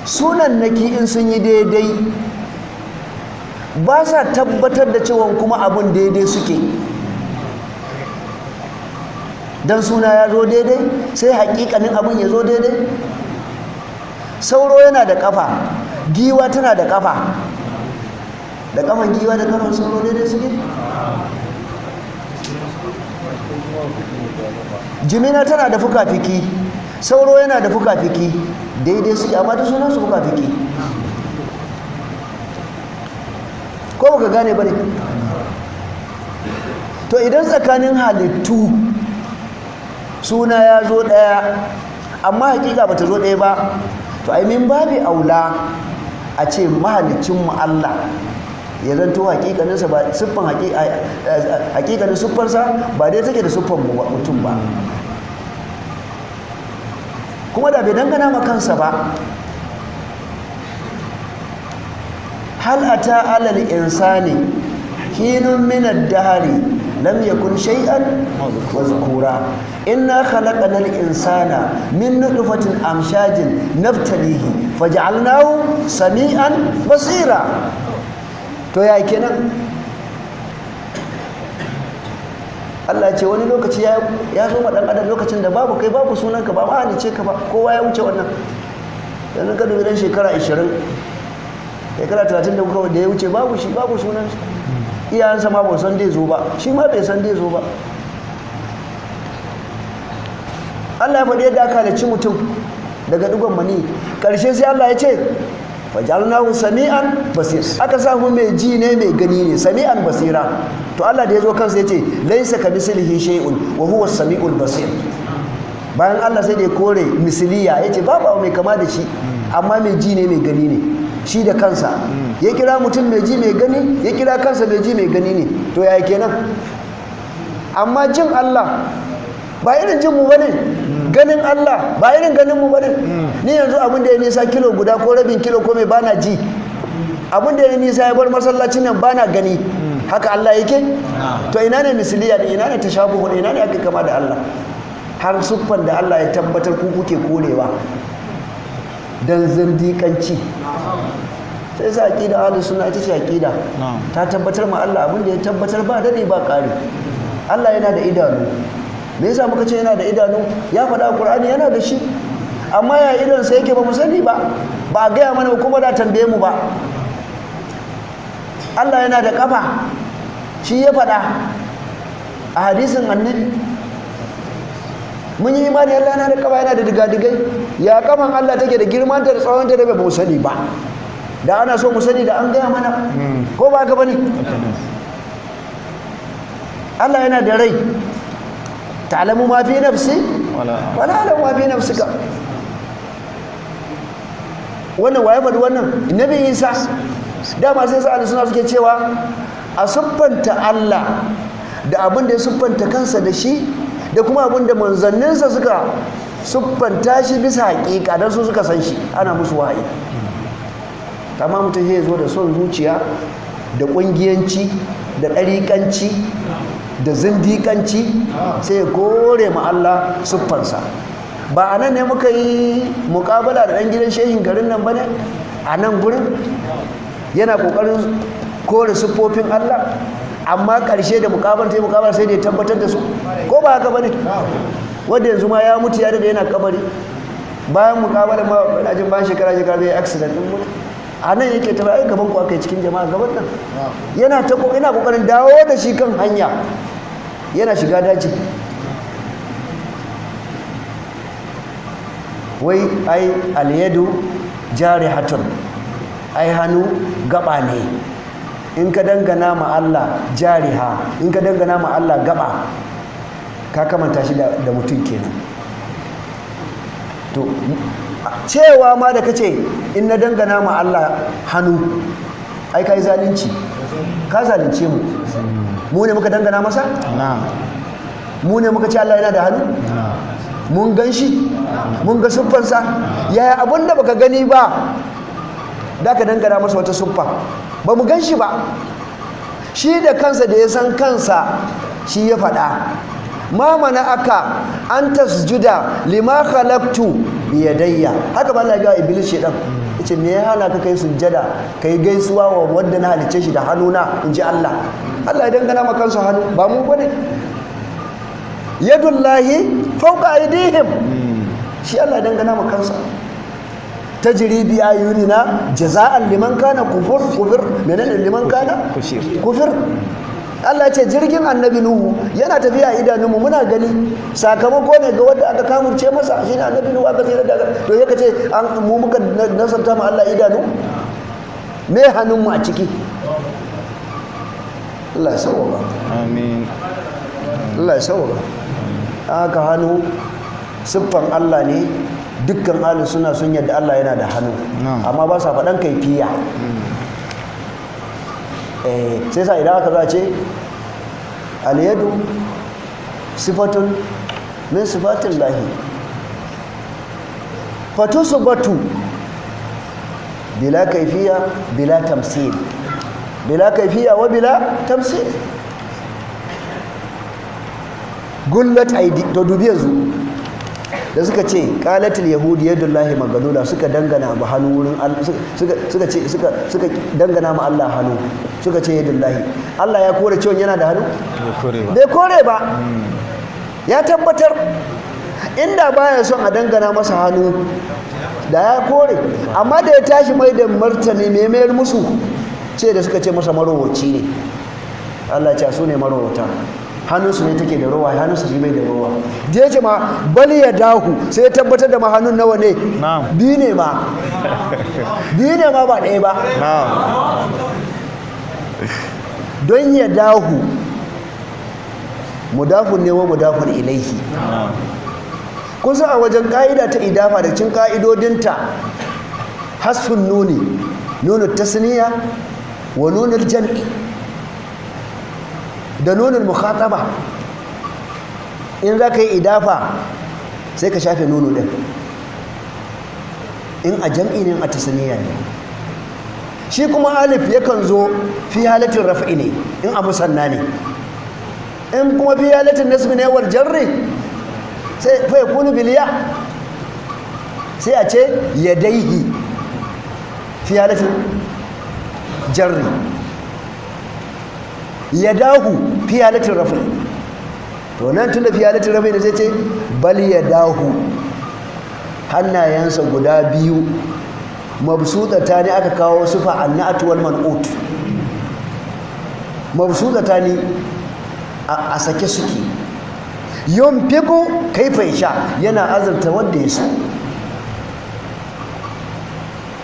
Sunan naki in sun yi daidai ba sa tabbatar da cewa kuma abun daidai suke. Dan suna ya zo daidai sai hakikanin abun ya zo daidai. Sauro yana da kafa, giwa tana da kafa, da kafan giwa da kafan sauro daidai suke. Jimina tana da fuka-fiki, sauro yana da fuka-fiki, daidai suke, amma da sunan su fuka-fiki. Ko baka gane ba ne? To idan tsakanin halittu suna ya zo ɗaya amma hakika bata zo ɗaya ba, to ai min babi aula a ce mahalicinmu Allah ya zanto hakikaninsa ba siffan hakikanin siffarsa ba dai take da siffan mutum ba, kuma da bai dangana ma kansa ba. hal ata alal insani hinun min ad-dahri lam yakun shay'an mazkura inna khalaqna al-insana min nutfatin amshajin nabtalihi faj'alnahu sami'an basira. To ya kenan? Allah ce wani lokaci ya zo ma dan adam lokacin da babu kai, babu sunanka, ba ma halice ka ba, kowa ya wuce wannan. yanzu ka dubi dan shekara 20 shekara 30 da kuka da ya wuce babu shi, babu sunansa, iyayensa ma ba san dai zo ba, shi ma bai san dai zo ba. Allah ya faɗi yadda aka halicci mutum daga dugon mani, ƙarshe sai Allah ya ce fajalnahu sami'an basir, aka samu mai ji ne mai gani ne, sami'an basira. To Allah da ya zo kansa ya ce laisa ka mislihi shay'un wa huwa as-sami'ul basir. Bayan Allah sai da ya kore misliya, ya ce babu mai kama da shi, amma mai ji ne mai gani ne shi da kansa. Ya kira mutum mai ji mai gani, ya kira kansa mai ji mai gani ne. To yaya kenan? Amma jin Allah ba irin jin mu bane, ganin Allah ba irin ganin mu bane. Ni yanzu abin da ya nisa kilo guda ko rabin kilo ko mai bana ji, abin da ya nisa ya bar masallacin nan bana gani. Haka Allah yake? To ina ne misliya ne, ina ne tashabuhu, ina ne aka kama da Allah? Har siffan da Allah ya tabbatar ku kuke korewa dan zindiƙanci. Sai sa aqida ahlus sunna ita ce aqida ta tabbatar ma Allah abin da ya tabbatar ba dade ba ƙari. Allah yana da idanu. Me yasa muka ce yana da idanu? Ya faɗa a Qur'ani yana da shi, amma ya idon sa yake ba mu sani ba, ba gaya mana kuma da tambaye mu ba. Allah yana da kafa, shi ya faɗa a hadisin annabi. Mun yi imani Allah yana da kafa, yana da digadigai. Ya kafan Allah take da girmanta da tsawonta da ba mu sani ba, da ana so mu sani da an gaya mana, ko ba haka bane? Allah yana da rai, ta'lamu ma fi nafsi wala a'lamu ma fi nafsika. Wannan waye faɗi wannan? Nabi Isa. Dama sai sa suna suke cewa a siffanta Allah da abin da ya siffanta kansa da shi, da kuma abin da manzanninsa suka siffanta shi bisa haƙiƙa, don su suka san shi, ana musu wahayi. Amma mutum zai zo da son zuciya da ƙungiyanci da ɗariƙanci da zindiƙanci sai ya kore ma Allah siffansa. Ba a nan ne muka yi muƙabala da ɗan gidan shehin garin nan ba ne? A nan gurin yana ƙoƙarin kore siffofin Allah amma ƙarshe da mukabar sai da ya tabbatar da su ko ba haka bane wanda yanzu ma ya mutu ya da yana kabari bayan mukabar ma ina jin bayan shekara bai accident din mutu a nan yake ta ai gaban ku aka yi cikin jama'a gaban nan yana kokarin dawo da shi kan hanya yana shiga daji wai ai alyadu jarihatun ai hannu gaba ne in ka dangana ma Allah jariha in ka dangana ma Allah gaba ka kamanta shi da mutum kenan to cewa ma da kace in na dangana ma Allah hannu ai kai zalunci ka zalunce mu ne muka dangana masa mu ne muka ce Allah yana da hannu mun gan shi mun ga siffarsa yaya abinda baka gani ba da ka dangana masa wata siffa ba mu gan shi ba shi da kansa da ya san kansa shi ya faɗa ma mana aka an tasjuda lima khalaqtu bi yadayya haka ba Allah ya ga iblis shedan yace me ya hana ka kai sujjada kai gaisuwa wa wanda na halice shi da hannuna inji Allah Allah ya dangana maka kansa hannu ba mu bane yadullahi fawqa aydihim shi Allah ya dangana maka kansa tajri bi ayunina jaza'an liman kana kufur menene liman kana kufur Allah ce jirgin annabi Nuhu yana tafiya a idanunmu muna gani sakamako ne ga wanda aka kamurce masa shine annabi Nuhu aka tsira daga to yake ce mu muka nasarta mu Allah idanu me hannunmu a ciki Allah ya sauka amin Allah ya sauka aka hannu siffan Allah ne dukkan ahlus sunna sun yadda Allah yana da hannu amma ba sa faɗan kaifiya sai sa idan aka za ce aliyadu sifatun min sifatin lahi fatusu batu bila kaifiya bila tamsil bila kaifiya wa bila tamsil gullat aidi to dubi yanzu da suka ce qalatul yahudi yadullahi magalula suka dangana ba hannu wurin suka dangana ma Allah hannu suka ce yadullahi Allah ya kore cewa yana da hannu bai kore ba ya tabbatar inda baya son a dangana masa hannu da ya kore amma da ya tashi mai da martani mai mayar musu ce da suka ce masa marowaci ne Allah ya ce su ne marowata hannunsu ne take da rowa hannunsu shi mai da rowa je ce ma bali ya dahu sai ya tabbatar da ma hannun nawa ne biyu ne ma ba ɗaya ba don ya dahu mudafun ne wa mudafun ilaihi kusa a wajen ƙa'ida ta idafa da cin ƙa'idodinta hasfun nunu tasniya wa nunul jam'i da nunin mukhataba in za ka yi idafa sai ka shafe nunu ɗin in a jam'i ne a tasniya ne shi kuma alif yakan zo fi halatin raf'i ne in a musanna ne in kuma fi halatin nasbi ne wal jarri sai fa yakunu biliya sai a ce yadaihi fi halatin jarri yadahu fi halatin rafi to nan tunda fi halatin rafi ne sai ce bal yadahu hannayensa guda biyu mabsutata ne aka kawo sufa annatu wal man'ut mabsutata ne a sake suke yunfiqu kaifa yasha yana azurta wanda ya so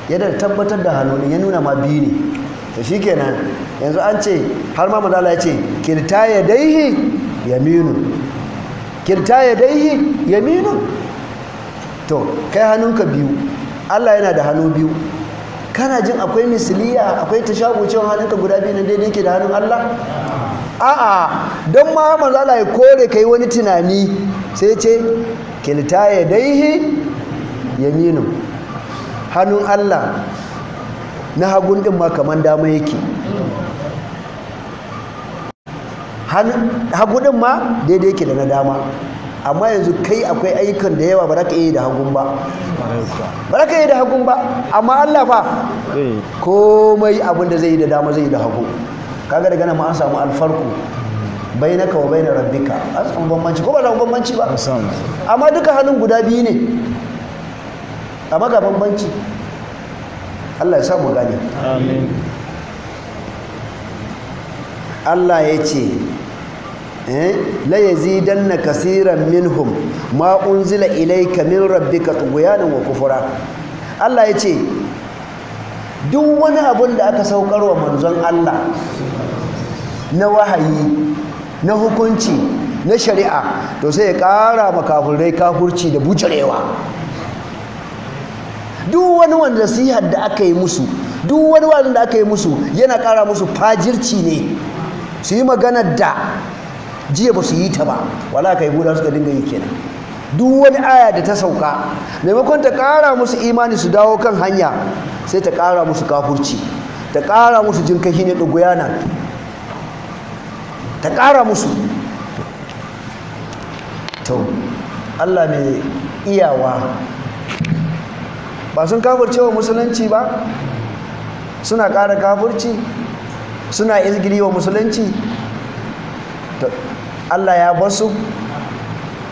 yana tabbatar da hannu ya nuna ma biyu ne to shikenan yanzu an ce har ma madala ya ce kilta yadaihi yaminu kilta yadaihi yaminu to kai hannunka biyu Allah yana da hannu biyu kana jin akwai misliya akwai tashabucin hannunka guda biyu ne daidai ke da hannun Allah a'a don ma manzala ya kore kai wani tunani sai ce kilta yadaihi yaminu hannun Allah na hagun din ma kaman dama yake hagu din ma daidai yake da na dama amma yanzu kai akwai ayyukan da yawa ba za ka iya da hagun ba ba za ka iya da hagun ba, amma Allah fa komai abin da zai yi da dama zai yi da hagu. Kaga daga nan ma an samu alfarku bainaka wa bainar rabbika, an samu bambanci ko ba da bambanci ba, amma duka hannun guda biyu ne amma ga bambanci. Allah ya sa mu gane. amin. Allah ya ce la yazidanna kaseeran minhum ma unzila ilayka min rabbika tughyanan wa kufra. Allah ya ce duk wani abun da aka saukarwa manzon Allah na wahayi, na hukunci, na shari'a, to sai ya ƙara makafirai kafurci da bujirewa. Duk wani wanda nasihar da aka yi musu, duk wani wanda da aka yi musu yana ƙara musu fajirci ne, su yi maganar da jiya ba su yi ta ba, wala kai buda suka dinga yi kenan. Duk wani aya da ta sauka maimakon ta ƙara musu imani su dawo kan hanya, sai ta ƙara musu kafurci, ta ƙara musu jinkahi ne ɗuguyana, ta ƙara musu. To Allah mai iyawa, ba sun kafurce wa musulunci ba, suna ƙara kafurci, suna izgili wa musulunci. Allah ya basu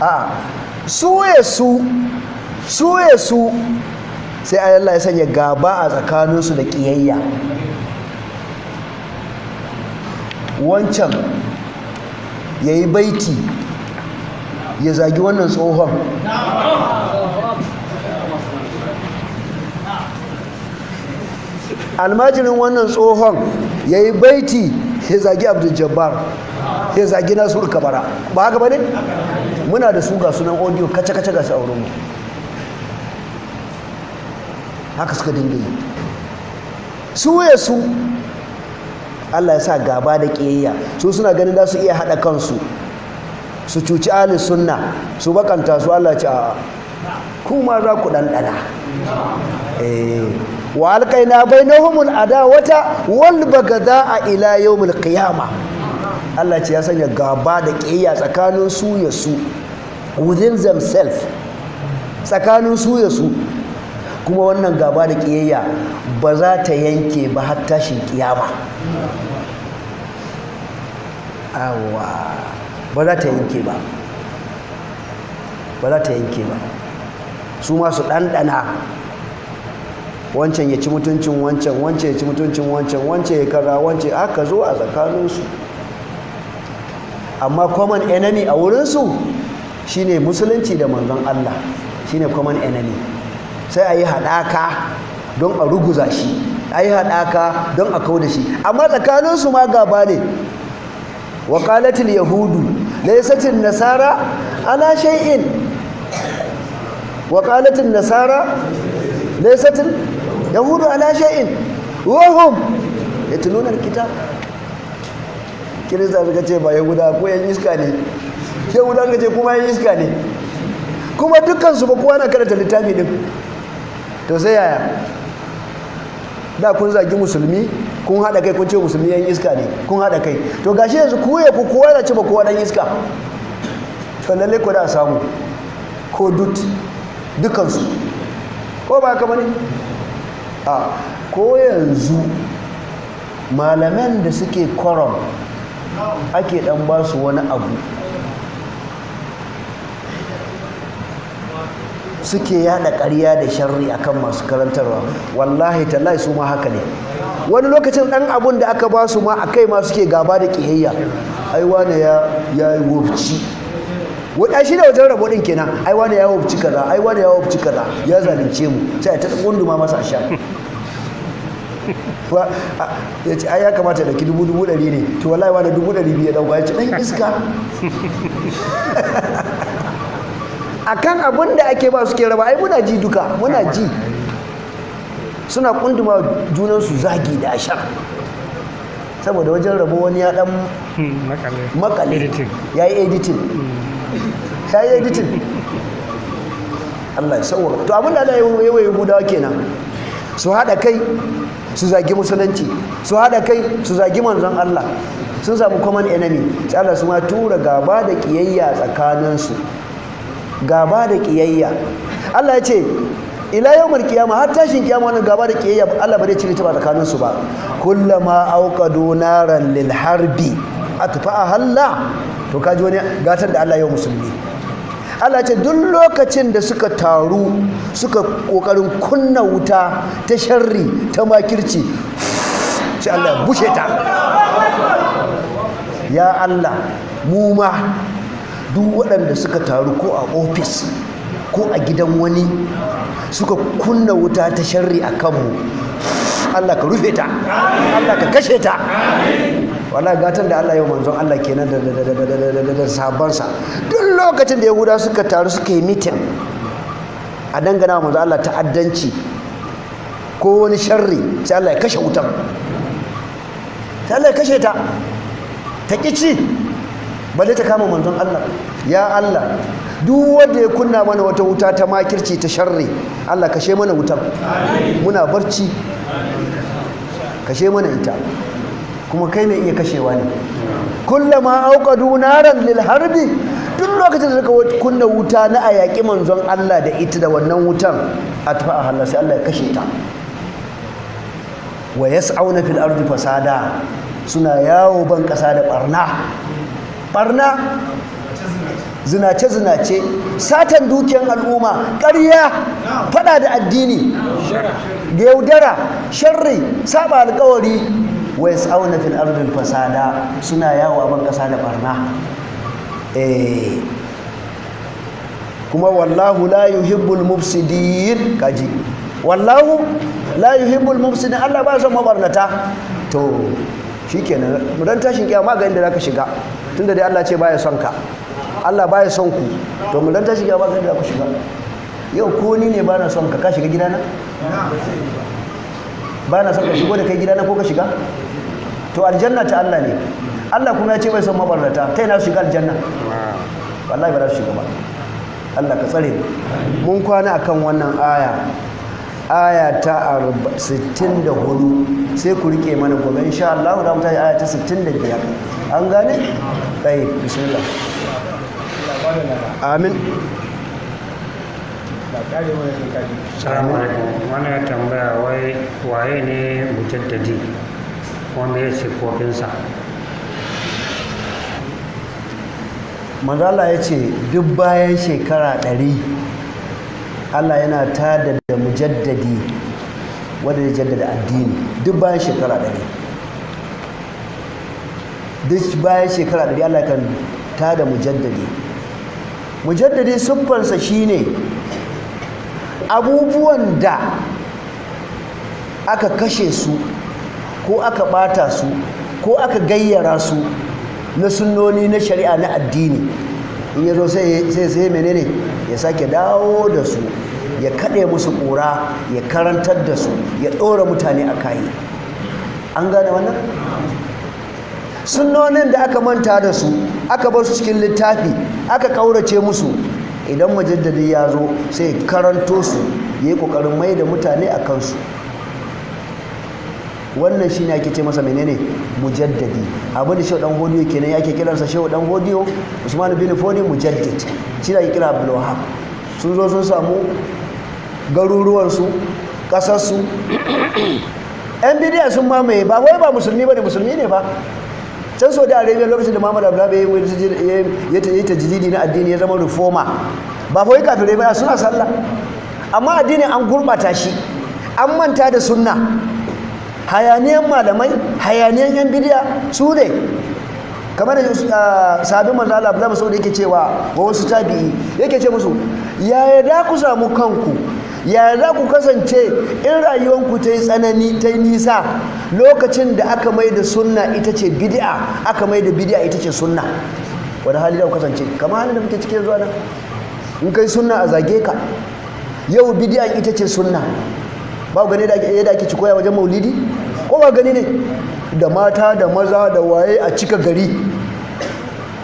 a suye su sai Allah ya sanya gaba a tsakaninsu da ƙiyayya. Wancan ya yi baiti ya zagi wannan tsohon, almajirin wannan tsohon ya yi baiti ya zagi Abdul Jabbar, ya zagi Nasiru Kabara, ba haka ba ne? Muna da su ga sunan audio kace-kace ga sauran mu, haka suka dinga yi. Su Allah ya sa gaba da ƙiyayya, su suna ganin za su iya haɗa kansu su cuci ahli sunna, su bakanta su. Allah ya ce a kuma za ku ɗanɗana. Wa alƙaina bainahumul adawata wal bagada'a ila yawmil qiyama. Allah ce ya sanya gaba da ƙiyayya tsakanin su ya su, within themselves, tsakanin su ya su. Kuma wannan gaba da ƙiyayya ba za ta yanke ba har tashin kiyama. Awa, ba za ta yanke ba, ba za ta yanke ba. Su ma su ɗanɗana, wancan ya ci mutuncin wancan, wancan ya ci mutuncin wancan, wancan ya kaza, wancan aka zo a tsakaninsu. Amma common enemy a wurinsu shine musulunci da manzon Allah, shine common enemy. Sai a yi haɗaka don a ruguza shi, a yi haɗaka don a kau da shi, amma tsakaninsu ma gaba ne. Wa qalatil yahudu laysatil nasara ala shay'in, wa qalatil nasara laysatil yahudu ala shay'in wa hum yatluna alkitab. Kirista suka ce ba yahuda ko yan iska ne, yahuda suka ce kuma yan iska ne, kuma dukkansu ba kowa na karanta littafi din. To sai yaya? Da kun zagi musulmi, kun haɗa kai kun ce musulmi yan iska ne, kun haɗa kai. To gashi yanzu ku ya ku kowa na ce ba kowa dan iska. To lalle ko da samu ko dukansu, ko ba haka bane? A ko yanzu malaman da suke koram ake dan ba su wani abu, suke yada ƙarya da sharri akan masu karantarwa, wallahi tallahi su ma haka ne. Wani lokacin dan abun da aka ba su ma akai ma suke gaba da kiyayya. Ai wane ya yi wufci, wada shi da wajen rabo din kenan. Ai wane ya wufci kaza, ai wane ya wufci kaza, ya zalunce mu, sai ta gunduma masa sha. Ya ce ai ya kamata da ki 1,100 ne, to wallahi wani 200,000 ya dauka. Ya ce dan iska. Akan abin da ake ba suke raba, ai muna ji duka, muna ji. Suna kunduma junansu zagi da ashar, saboda wajen rabo wani ya dan makale, ya yi editing. Allah ya sauwa. To abin da Allah ya yi wa Yahudawa kenan, su haɗa kai su zagi musulunci, su haɗa kai su zagi manzon Allah. Sun samu common enemy, sai Allah su ma tura gaba da ƙiyayya tsakaninsu. gaba da kiyayya. Allah ya ce ila yawmul qiyama har tashin kiyama wannan gaba da kiyayya Allah ba zai cire ta ba tsakanin su ba. Kullama auqadu naran lil harbi atfa'a halla. To kaji wani gatar da Allah ya musulmi. Allah ce duk lokacin da suka taru suka kokarin kunna wuta ta sharri ta makirci sai Allah ya bushe ta. Ya Allah mu ma duk waɗanda suka taru ko a ofis ko a gidan wani suka kunna wuta ta sharri a kanmu, Allah ka rufe ta, Allah ka kashe ta. Wallahi gatan da Allah yau manzon Allah kenan da sahabbansa. Duk lokacin da Yahuda suka taru suka yi mitin a dangana manzon Allah ta'addanci ko wani sharri sai Allah ya kashe wutan, sai Allah ya kashe ta ta kici balle ta kama manzon Allah. Ya Allah duk wanda ya kunna mana wata wuta ta makirci ta sharri, Allah kashe mana wutan. Muna barci kashe mana ita, kuma kai mai iya kashewa ne. Kullama auqadu naran lil harbi, duk lokacin da suka kunna wuta na ayaki manzon Allah da ita da wannan wutan atfa'a Allah sai Allah ya kashe ta. Wa yas'auna fil ardi fasada, suna yawo ban kasa da barna zinace satan dukiyar al'umma, ƙarya, fada da addini, yaudara, sharri, saba alƙawari. Wa yas'auna fil ardi fasada, suna yawo ban kasa da barna. Kuma wallahu la yuhibbul mufsidin, kaji wallahu la yuhibbul mufsidin, Allah ba son mabarnata. To shikenan mudan tashin kiyama ga inda zaka shiga, tunda dai Allah ce baya son ka, Allah baya son ku, to mudan tashin kiyama ga inda zaka shiga. Yau ko ni ne bana son ka shiga gidana? Bana son ka shigo da kai gidana ko ka shiga? To aljanna ta Allah ne, Allah kuma ya ce bai son mabarnata, ta yana shiga aljanna? Wallahi ba za su shiga ba. Allah ka tsare. Mun kwana akan wannan aya ta 64, sai ku rike mana gobe insha Allah da mu tashi aya ta 65. An gane? Tayi bismillah. Amin. Assalamu alaikum. Wani ya tambaya wai waye ne mujaddadi, wanda ya sifofinsa. Manzala ya ce duk bayan shekara 100 Allah yana tada da mujaddadi wanda ya jaddada addini. Duk bayan shekara 100, duk bayan shekara 100 Allah kan tada mujaddadi. Mujaddadi siffarsa shine abubuwan da aka kashe su ko aka bata su ko aka gayyara su na sunnoni na shari'a na addini, in yazo sai menene ya sake dawo da su, ya kade musu kura, ya karantar da su, ya dora mutane a kai. An gane wannan? Sunnonin da aka manta da su, aka bar su cikin littafi, aka kaurace musu, idan mujaddadi ya zo sai karanto su, ya yi kokarin mai da mutane a kansu. Wannan shine ake ce masa menene mujaddadi. Abin da Shehu Dan Hodiyo kenan yake kiransa Shehu Dan Hodiyo, Usman bin Fodi mujaddid. Shi da ake kira Abdul Wahhab. Sun zo sun samu garuruwan su, kasar su. Yan bidiya sun mamaye, ba wai ba musulmi bane, musulmi ne ba. Can Saudi Arabia lokacin da Muhammad Abdullahi ya yi tajdidi na addini, ya zama reformer. Ba wai kafirai ba, suna sallah. Amma addinin an gurbata shi. An manta da sunna. Hayaniyan malamai, hayaniyan yan bidiya su ne, kamar da sahabin manzo Allah Abdullah Mas'ud yake cewa wa wasu tabi'i yake ce musu, yaya da ku samu kanku, yaya za ku kasance in rayuwanku ta yi tsanani, ta yi nisa, lokacin da aka mai da sunna ita ce bid'a, aka mai da bid'a ita ce sunna? Wani hali da ku kasance kamar halin da muke cikin zuwa nan? In kai sunna a zage ka, yau bid'a ita ce sunna. Ba ku gani yadda ake ci koya wajen maulidi? Ko ba gani ne? Da mata da maza da waye a cika gari,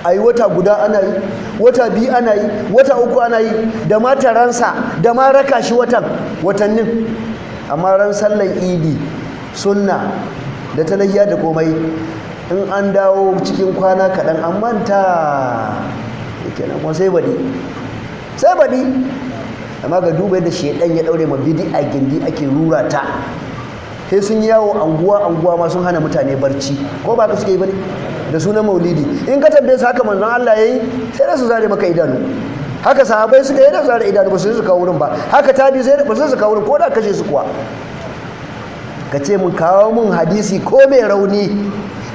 a yi wata guda ana yi, wata biyu ana yi, wata uku ana yi, da ma taransa, da ma raka shi watannin. Amma ran sallan idi sunna da talayya da komai, in an dawo cikin kwana kaɗan an manta, yake nan sai baɗi. sai baɗi. Amma ga duba yadda shedan ya daure ma bid'a gindi ake rura ta, sai sun yawo anguwa ma sun hana mutane barci, ko ba ka suke yi bane da sunan maulidi. In ka tambaye su haka manzon Allah yayi, sai da su zare maka idanu. Haka sahabbai suka yi da zare idanu, ba su kawo wurin ba. Haka tabi sai ba su kawo wurin, ko da kashe su kuwa. Ka ce mun kawo mun hadisi ko mai rauni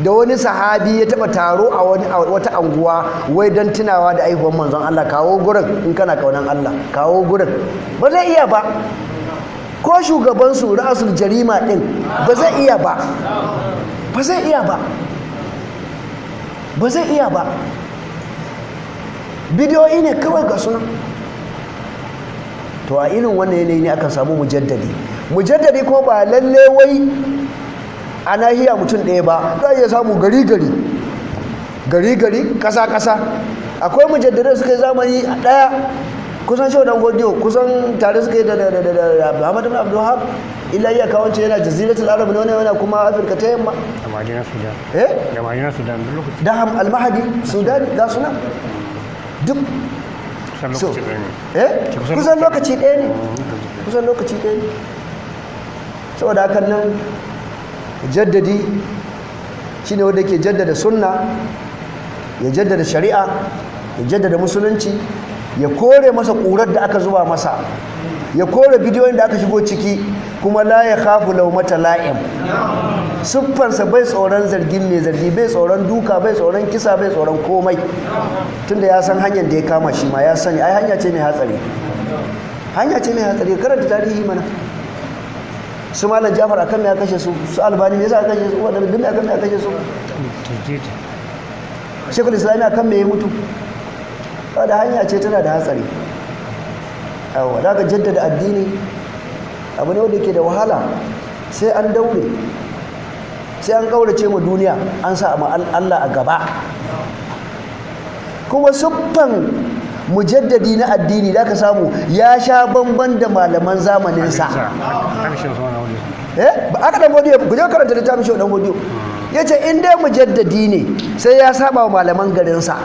da wani sahabi ya taba taro a wata anguwa wai don tunawa da aihuwar manzon Allah, kawo gurin in kana kaunan Allah, kawo gurin. Ba zai iya ba. Ko shugabansu ra'asul jarima din ba zai iya ba. Ba zai iya ba. Ba zai iya ba. Bidiyoyi ne kawai ga sunan. To a irin wannan yanayi ne aka samu mujaddadi ko ba lalle wai a nahiya mutum ɗaya ba, za a iya samu gari ƙasa. Akwai mujaddadai suka yi zamani a ɗaya, kusan shi dan godiyo kusan tare suka yi da Muhammad ibn Abdul Wahhab, illa iya kawance yana jaziratul arab ne, yana kuma Afirka ta yamma da Madina Sudan da Madina Sudan lokaci da al-Mahdi Sudan ga suna duk kusan lokaci ɗaya ne. Saboda hakan nan jaddadi shine wanda ke jaddada sunna, ya jaddada shari'a, ya jaddada musulunci, ya kore masa ƙurar da aka zuba masa, ya kore bidiyoyin da aka shigo ciki, kuma la ya khafu laumata la'im. Siffarsa bai tsoron zargin mai zargi, bai tsoron duka, bai tsoron kisa, bai tsoron komai, tunda ya san hanyar da ya kama shi ma ya sani. Ai hanya ce mai hatsari, karanta tarihi mana. Su Malam Jafar akan me ya kashe su Albani me yasa aka kashe su, wadanda duk akan me ya kashe su, Sheikhul Islam akan me ya mutu. Da hanya ce tana da hatsari. Yawa da ka jaddada addini abu ne wanda yake da wahala, sai an daure, sai an kaurace mu duniya, an sa Allah a gaba. Kuma siffan mujaddadi na addini da ka samu ya sha bamban da malaman zamaninsa. Aka dan godiyo, ku je karanta littafin shi dan godiyo. Yace in dai mujaddadi ne sai ya saba wa malaman garinsa.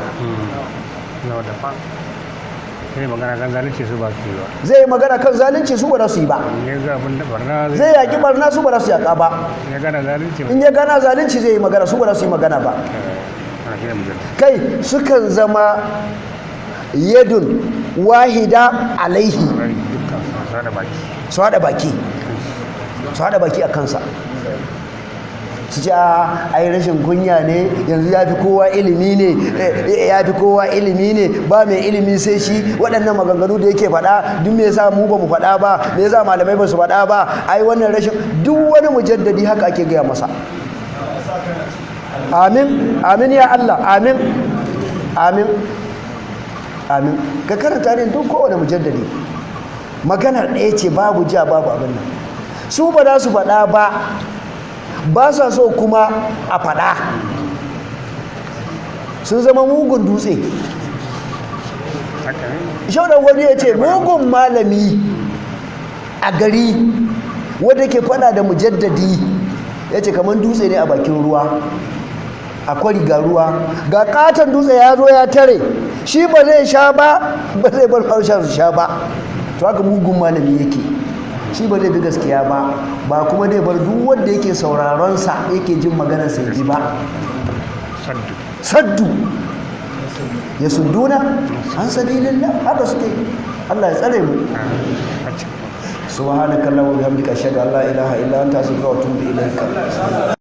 zai magana kan zalunci su ba su yi ba. Zai yi magana kan zalunci su ba za su yi ba. Zai yaƙi barna su ba za su yaƙa ba. In ya gana zalunci zai yi magana su ba za su yi magana ba. Kai sukan zama yadun wahida alaihi, su haɗa baki a kansa, su ce ai rashin kunya ne, yanzu ya fi kowa ilimi ne, ba mai ilimi sai shi. Waɗannan maganganu da yake faɗa, duk me yasa mu ba mu faɗa ba, me yasa malamai ba su faɗa ba, ai wannan rashin. Duk wani mujaddadi haka ake gaya masa. Amin ya Allah, amin. Ka karanta ne duk kowane mujaddadi maganar ɗaya ce, babu ja babu abin nan. Su ba za su faɗa ba sa so kuma a faɗa. Sun zama mugun dutse. Shaudan wani ya ce mugun malami a gari wanda ke faɗa da mujaddadi, ya ce kamar dutse ne a bakin ruwa, a kwari ga ruwa, ga katon dutse ya zo ya tare shi, ba zai sha ba zai bar harshen su sha ba. To haka mugun malami yake, shi ba zai bi gaskiya ba kuma zai bar duk wanda yake sauraron sa yake jin maganar sa ji ba. Saddu ya sudduna an sabilillah, haka suke. Allah ya tsare mu. Subhanakallahumma wa bihamdika ashhadu an la ilaha illa anta astaghfiruka wa atubu ilaik.